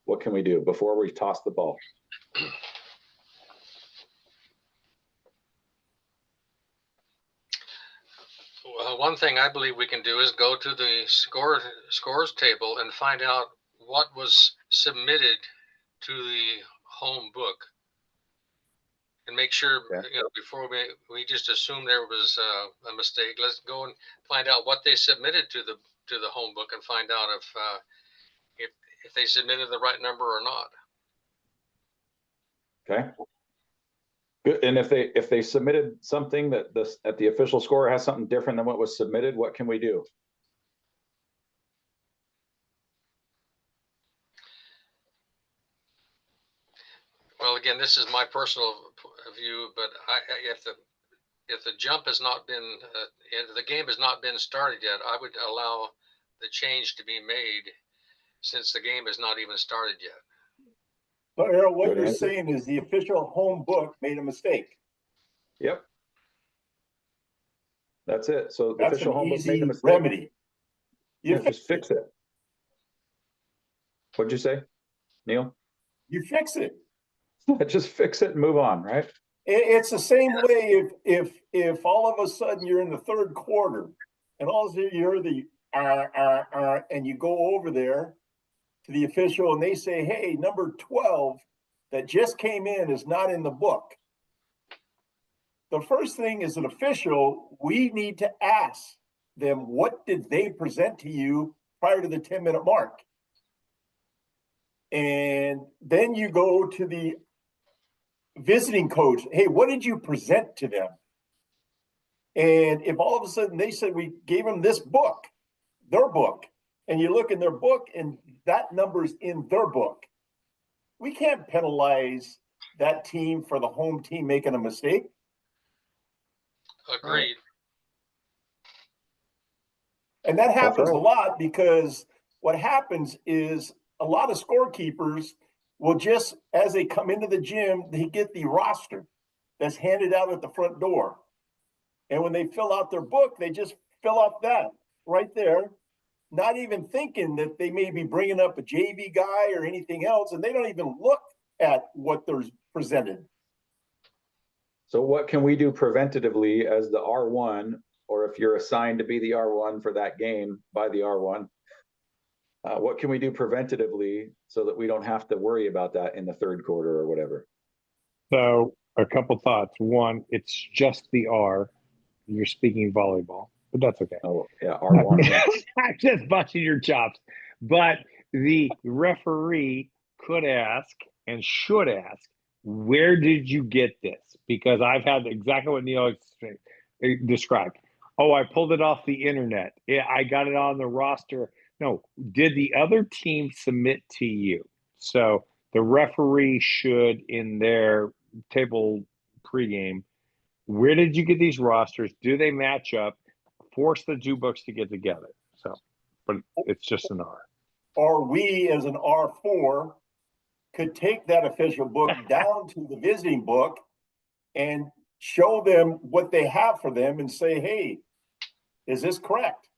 What can we do before we toss the ball? One thing I believe we can do is go to the scores table and find out what was submitted to the home book, and make sure, before we just assume there was a mistake. Let's go and find out what they submitted to the home book and find out if they submitted the right number or not. Okay. Good. And if they submitted something that at the official score has something different than what was submitted, what can we do? Well, again, this is my personal view, but if the jump has not been, if the game has not been started yet, I would allow the change to be made since the game has not even started yet. But Errol, what you're saying is the official home book made a mistake. Yep. That's it. So the That's official an home book easy made a mistake. remedy. Yeah, just fix it. What'd you say, Neil? You fix it. Just fix it and move on, right? It's the same way if all of a sudden you're in the third quarter and all of a sudden you hear the and you go over there to the official and they say, hey, number 12 that just came in is not in the book. The first thing as an official, we need to ask them, what did they present to you prior to the 10-minute mark? And then you go to the visiting coach. Hey, what did you present to them? And if all of a sudden they said we gave them this book, their book, and you look in their book and that number's in their book, we can't penalize that team for the home team making a mistake. Agreed. And that happens a lot because what happens is a lot of scorekeepers will just, as they come into the gym, they get the roster that's handed out at the front door. And when they fill out their book, they just fill out that right there, not even thinking that they may be bringing up a JV guy or anything else, and they don't even look at what they're presented. So what can we do preventatively as the R1, or if you're assigned to be the R1 for that game by the R1, what can we do preventatively so that we don't have to worry about that in the third quarter or whatever? So a couple thoughts. One, it's just the R. You're speaking volleyball, but that's okay. Oh, yeah, R1. I'm just busting your chops. But the referee could ask and should ask, where did you get this? Because I've had exactly what Neil described. Oh, I pulled it off the internet. Yeah, I got it on the roster. No, did the other team submit to you? So the referee should, in their table pregame, where did you get these rosters? Do they match up? Force the two books to get together. So, but it's just an R. Or we, as an R4, could take that official book down to the visiting book and show them what they have for them and say, hey, is this correct?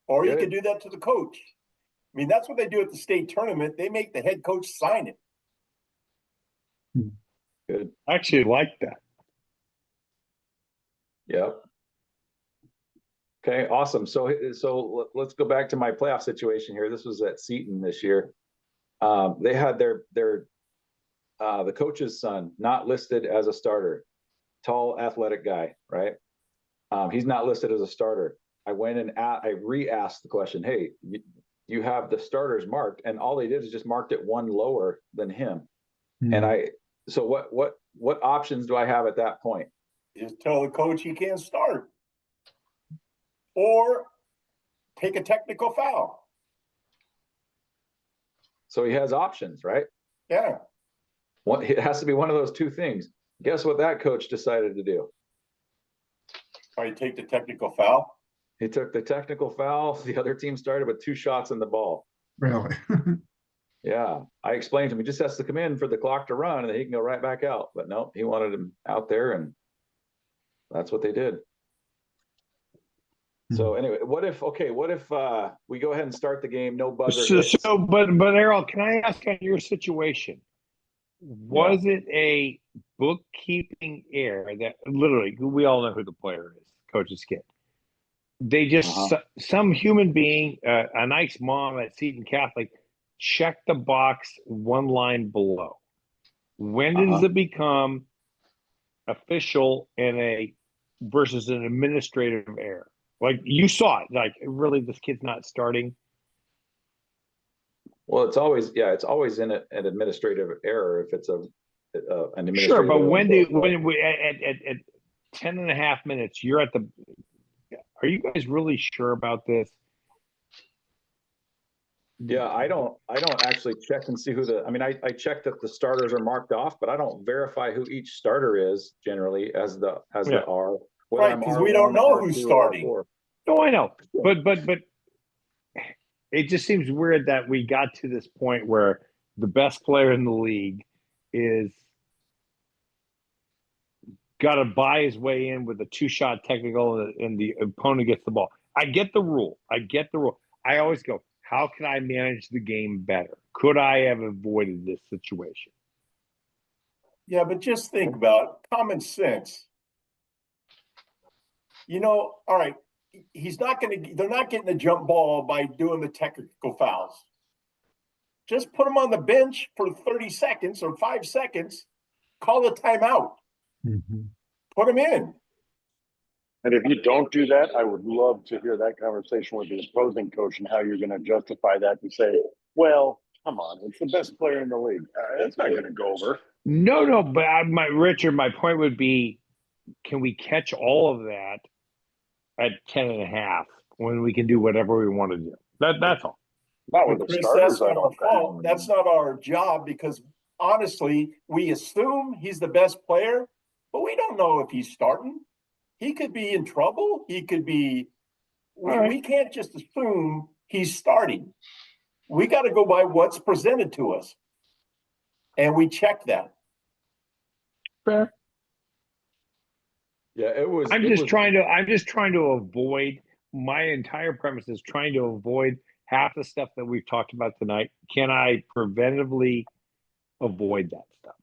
Or you Good. could do that to the coach. I mean, that's what they do at the state tournament. They make the head coach sign it. Good. I actually like that. Yep. Okay, awesome. So let's go back to my playoff situation here. This was at Seton this year. They had their the coach's son not listed as a starter, tall, athletic guy, right? He's not listed as a starter. I went and I re-asked the question, hey, you have the starters marked, and all they did is just marked it one lower than him. And so what options do I have at that point? Just tell the coach he can't start. Or take a technical foul. So he has options, right? Yeah. It has to be one of those two things. Guess what that coach decided to do? Or you take the technical foul. He took the technical foul. The other team started with 2 shots in the ball. Really? Yeah. I explained to him, he just has to come in for the clock to run and then he can go right back out. But no, he wanted him out there, and that's what they did. So anyway, what if we go ahead and start the game, no buzzer hits? But Errol, can I ask on your situation? Was it a bookkeeping error that literally, we all know who the player is, Coach's kid? They just, some human being, a nice mom at Seton Catholic, checked the box one line below. When does it become official versus an administrative error? Like, you saw it, like, really, this kid's not starting. Well, it's always an administrative error if it's an administrative. Sure, but error. when we at 10 and a half minutes, you're at the. Are you guys really sure about this? Yeah, I don't actually check and see who I check that the starters are marked off, but I don't verify who each starter is generally as the R. Right, because we don't know who's starting. No, I know, but it just seems weird that we got to this point where the best player in the league is got to buy his way in with a 2-shot technical, and the opponent gets the ball. I get the rule. I always go, how can I manage the game better? Could I have avoided this situation? Yeah, but just think about common sense. All right, they're not getting a jump ball by doing the technical fouls. Just put them on the bench for 30 seconds or 5 seconds, call a timeout. Put them in. And if you don't do that, I would love to hear that conversation with the opposing coach and how you're going to justify that and say, well, come on, it's the best player in the league. It's not going to go over. No, but Richard, my point would be, can we catch all of that at 10 and a half when we can do whatever we want to do? That's all. Not with the Chris, starters, that's not our fault. That's not our job, because honestly, we assume he's the best player, but we don't know if he's starting. He could be in trouble. He could be. We can't just assume he's starting. We got to go by what's presented to us, and we check that. Fair. Yeah, it was. I'm just trying to avoid. My entire premise is trying to avoid half the stuff that we've talked about tonight. Can I preventively avoid that stuff?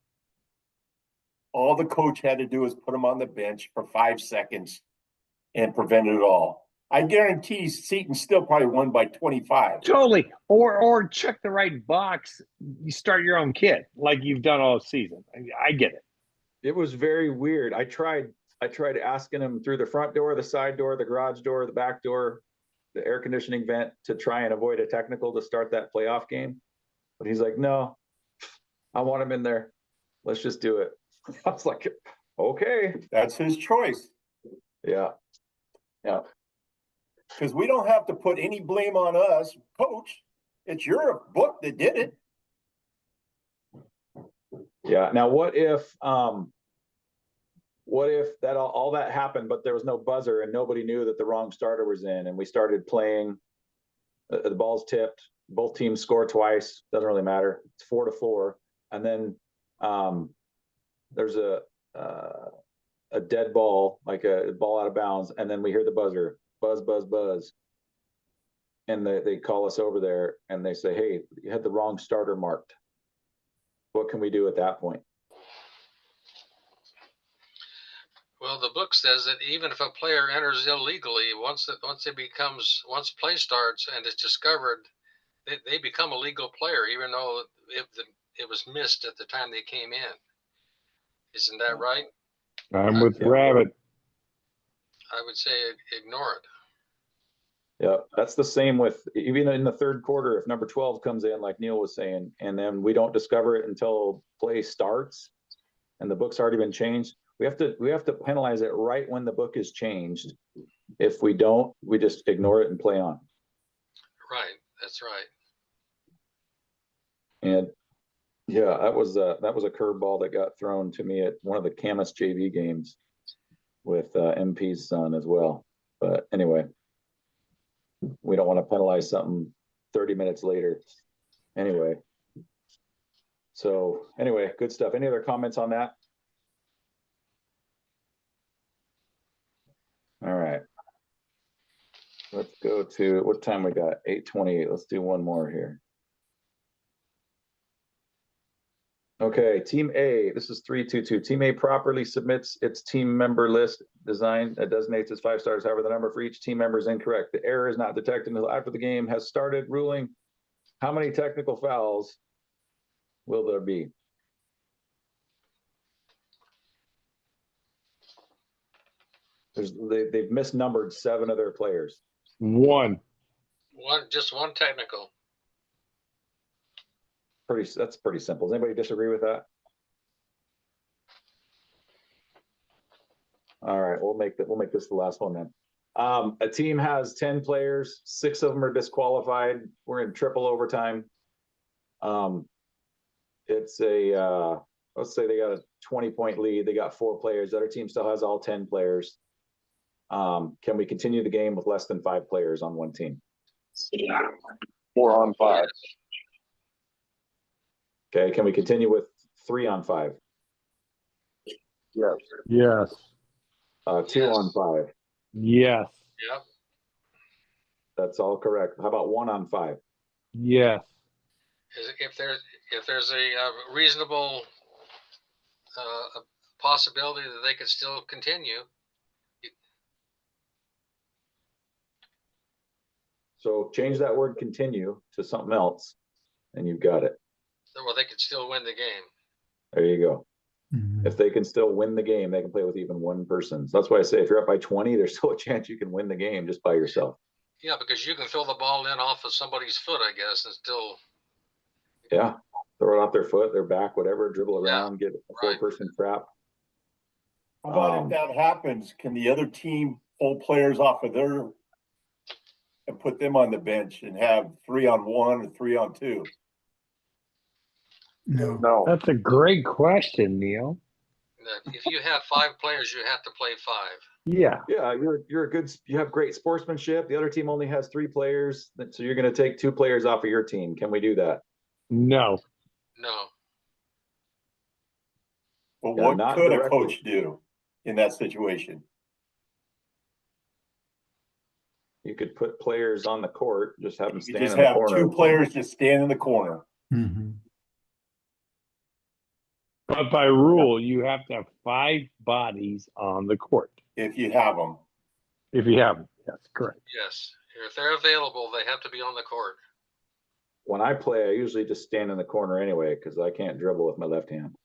All the coach had to do was put him on the bench for 5 seconds and prevent it all. I guarantee Seton still probably won by 25. Totally. Or check the right box. You start your own kid like you've done all season. I get it. It was very weird. I tried asking him through the front door, the side door, the garage door, the back door, the air conditioning vent to try and avoid a technical to start that playoff game. But he's like, no, I want him in there. Let's just do it. I was like, okay. That's his choice. Yeah. Because we don't have to put any blame on us, coach. It's your book that did it. Yeah. Now, what if that all that happened, but there was no buzzer and nobody knew that the wrong starter was in, and we started playing, the ball's tipped, both teams score twice, doesn't really matter. It's 4-4. And then there's a dead ball, like a ball out of bounds, and then we hear the buzzer, buzz, buzz, buzz. and they call us over there and they say, hey, you had the wrong starter marked. What can we do at that point? Well, the book says that even if a player enters illegally, once play starts and it's discovered, they become a legal player, even though it was missed at the time they came in. Isn't that right? I'm with Rabbit. I would say ignore it. Yeah, that's the same with even in the third quarter. If number 12 comes in, like Neil was saying, and then we don't discover it until play starts, and the book's already been changed, we have to penalize it right when the book is changed. If we don't, we just ignore it and play on. Right, that's right. And yeah, that was a curveball that got thrown to me at one of the Camas JV games with MP's son as well. But anyway, we don't want to penalize something 30 minutes later. Anyway. So anyway, good stuff. Any other comments on that? All right. Let's go to what time we got? 8:28. Let's do one more here. Okay, Team A, this is 3-2-2. Team A properly submits its team member list design that designates its 5 stars. However, the number for each team member is incorrect. The error is not detected until after the game has started. Ruling, how many technical fouls will there be? They've misnumbered 7 of their players. Just one technical. That's pretty simple. Does anybody disagree with that? All right, we'll make this the last one then. A team has 10 players, 6 of them are disqualified. We're in triple overtime. It's a let's say they got a 20-point lead. They got 4 players. The other team still has all 10 players. Can we continue the game with less than 5 players on one team? 4 on 5. Okay, can we continue with 3 on 5? Yes. Yes. 2 on 5. Yes. Yep. That's all correct. How about 1 on 5? Yes. If there's a reasonable possibility that they could still continue. So change that word continue to something else, and you've got it. Well, they could still win the game. There you go. Mhm. If they can still win the game, they can play with even one person. So that's why I say if you're up by 20, there's still a chance you can win the game just by yourself. Yeah, because you can throw the ball in off of somebody's foot, I guess, and still. Yeah, throw it off their foot, their back, whatever, dribble around, get a right. 4-person trap. How about if that happens, can the other team pull players off of their and put them on the bench and have 3 on 1 or 3 on 2? No. That's a great question, Neil. If you have 5 players, you have to play 5. Yeah. Yeah, you're a good. You have great sportsmanship. The other team only has 3 players, so you're going to take 2 players off of your team. Can we do that? No. No. But Yeah, what not could a directly. coach do in that situation? You could put players on the court, just have them You stand just in the have corner. 2 players just stand in the corner. Mhm. But by rule, you have to have 5 bodies on the court. If you have them. If you have them. Yes, correct. Yes. If they're available, they have to be on the court. When I play, I usually just stand in the corner anyway because I can't dribble with my left hand.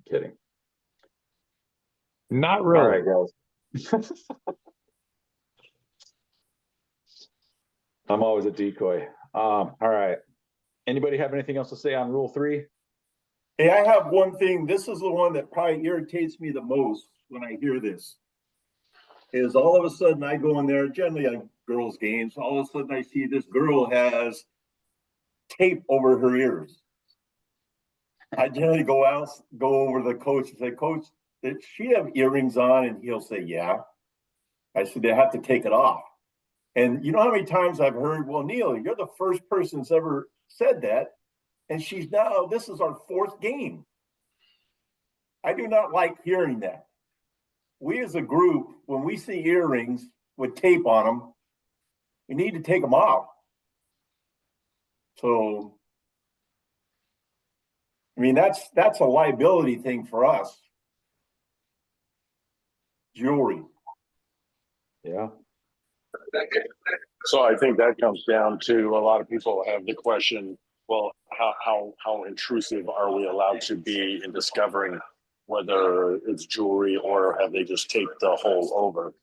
Kidding. Not really. All right, guys. I'm always a decoy. All right. Anybody have anything else to say on Rule 3? Hey, I have one thing. This is the one that probably irritates me the most when I hear this. Is all of a sudden I go in there, generally on girls' games, all of a sudden I see this girl has tape over her ears. I generally go over to the coach and say, Coach, did she have earrings on? And he'll say, yeah. I said, they have to take it off. And you know how many times I've heard, well, Neil, you're the first person that's ever said that. And this is our 4th game. I do not like hearing that. We as a group, when we see earrings with tape on them, we need to take them off. So, I mean, that's a liability thing for us. Jewelry. Yeah. So I think that comes down to a lot of people have the question, well, how intrusive are we allowed to be in discovering whether it's jewelry or have they just taped the hole over?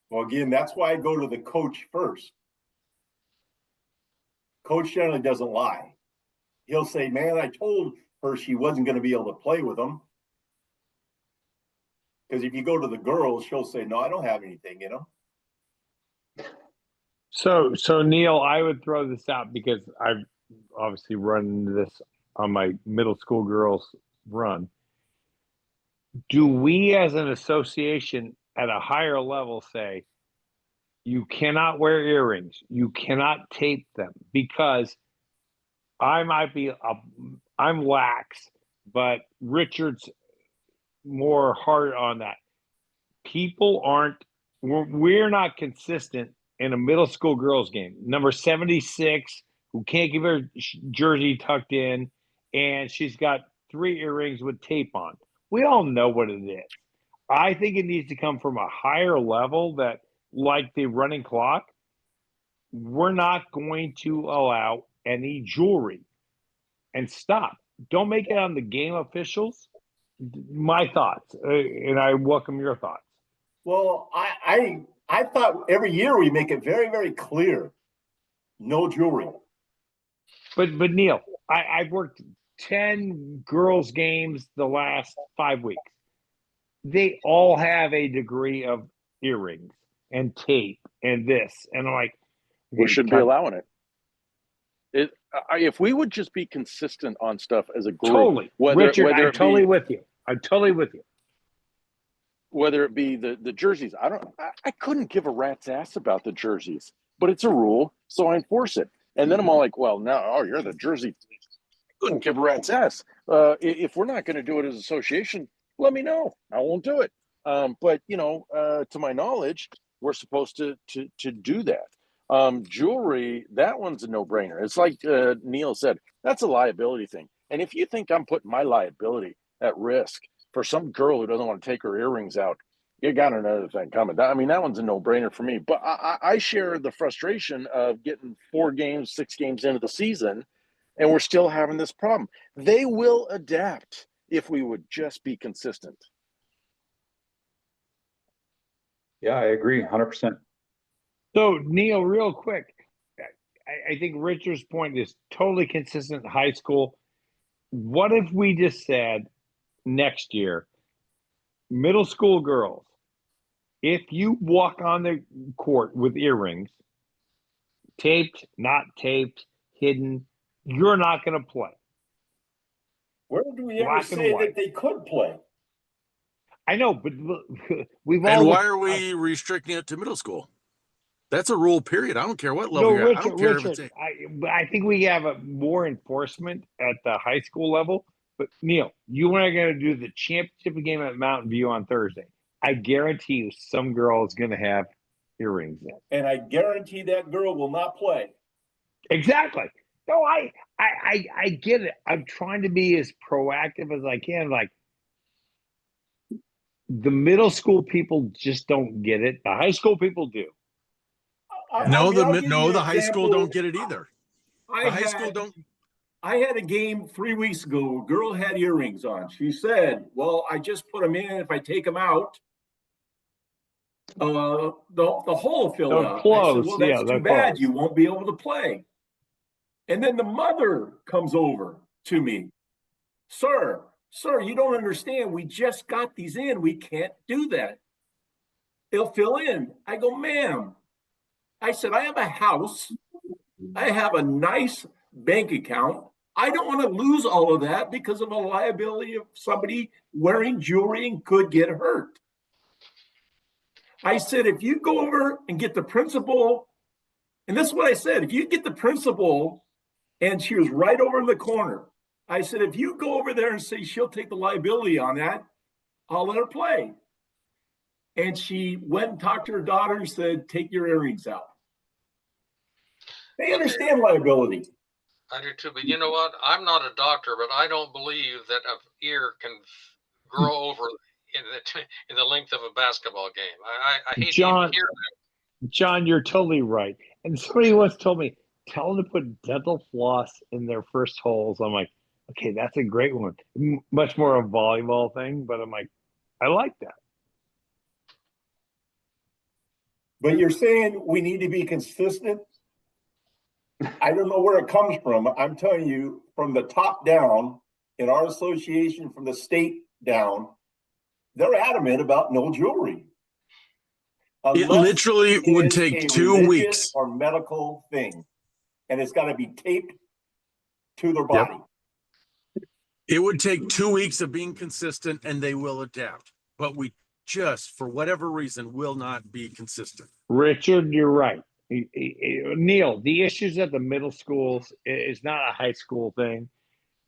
Well, again, that's why I go to the coach first. Coach generally doesn't lie. He'll say, man, I told her she wasn't going to be able to play with them. Because if you go to the girls, she'll say, no, I don't have anything, you know? So Neil, I would throw this out because I've obviously run into this on my middle school girls run. Do we as an association at a higher level say you cannot wear earrings, you cannot tape them? Because I might be I'm lax, but Richard's more hard on that. People we're not consistent in a middle school girls game. Number 76, who can't keep her jersey tucked in, and she's got 3 earrings with tape on. We all know what it is. I think it needs to come from a higher level that, like the running clock, we're not going to allow any jewelry. And stop. Don't make it on the game officials. My thoughts, and I welcome your thoughts. Well, I thought every year we make it very, very clear. No jewelry. But Neil, I've worked 10 girls' games the last 5 weeks. They all have a degree of earrings and tape and this. And I'm like, We should be allowing it. If we would just be consistent on stuff as a group, totally. Richard, I'm totally with you. I'm totally with you. Whether it be the jerseys, I couldn't give a rat's ass about the jerseys, but it's a rule, so I enforce it. And then I'm all like, well, now, you're the jersey. I couldn't give a rat's ass. If we're not going to do it as an association, let me know. I won't do it. But to my knowledge, we're supposed to do that. Jewelry, that one's a no-brainer. It's like Neil said, that's a liability thing. And if you think I'm putting my liability at risk for some girl who doesn't want to take her earrings out, you got another thing coming. I mean, that one's a no-brainer for me. But I share the frustration of getting 4 games, 6 games into the season, and we're still having this problem. They will adapt if we would just be consistent. Yeah, I agree 100%. So, Neil, real quick, I think Richard's point is totally consistent in high school. What if we just said next year, middle school girls, if you walk on the court with earrings, taped, not taped, hidden, you're not going to play. Where do we ever Black and say white. that they could play? I know, but we've all. And why are we restricting it to middle school? That's a rule, period. I don't care what level you're at. I don't care if it's I think we have more enforcement at the high school level. But Neil, you and I are going to do the championship game at Mountain View on Thursday. I guarantee you some girl is going to have earrings in. And I guarantee that girl will not play. Exactly. No, I get it. I'm trying to be as proactive as I can. Like, the middle school people just don't get it. The high school people do. The high school don't get it either. The high school don't. I had a game 3 weeks ago. A girl had earrings on. She said, well, I just put them in. If I take them out, the hole will fill up. I said, well, that's too bad. You won't be able to play. And then the mother comes over to me. Sir, you don't understand. We just got these in. We can't do that. They'll fill in. I go, ma'am. I said, I have a house. I have a nice bank account. I don't want to lose all of that because of a liability of somebody wearing jewelry and could get hurt. I said, if you go over and get the principal, and this is what I said, if you get the principal, and she was right over in the corner, I said, if you go over there and say she'll take the liability on that, I'll let her play. and she went and talked to her daughter and said, take your earrings out. They understand liability. I do too, but you know what? I'm not a doctor, but I don't believe that an ear can grow over in the length of a basketball game. I hate to even hear that. John, you're totally right. And somebody once told me, tell them to put dental floss in their first holes. I'm like, okay, that's a great one. Much more a volleyball thing, but I'm like, I like that. But you're saying we need to be consistent. I don't know where it comes from. I'm telling you, from the top down, in our association, from the state down, they're adamant about no jewelry. It literally would take 2 weeks or medical thing, and it's got to be taped to their body. Yep. It would take 2 weeks of being consistent, and they will adapt. But we just, for whatever reason, will not be consistent. Richard, you're right. Neil, the issues at the middle schools is not a high school thing,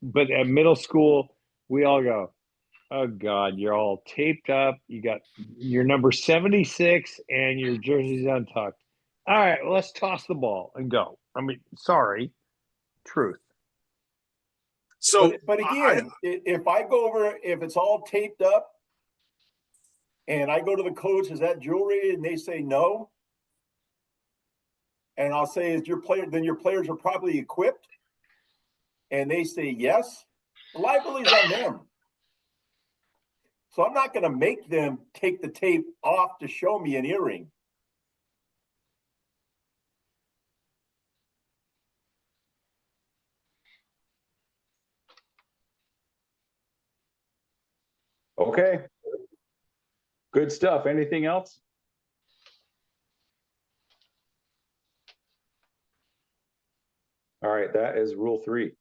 but at middle school, we all go, oh God, you're all taped up. You got your number 76 and your jersey's untucked. All right, well, let's toss the ball and go. I mean, sorry, truth. So, but again, if I go over, if it's all taped up, and I go to the coach, is that jewelry? And they say no. And I'll say, is your player, then your players are probably equipped. And they say yes. The liability's on them. So I'm not going to make them take the tape off to show me an earring. Okay. Good stuff. Anything else? All right, that is rule 3.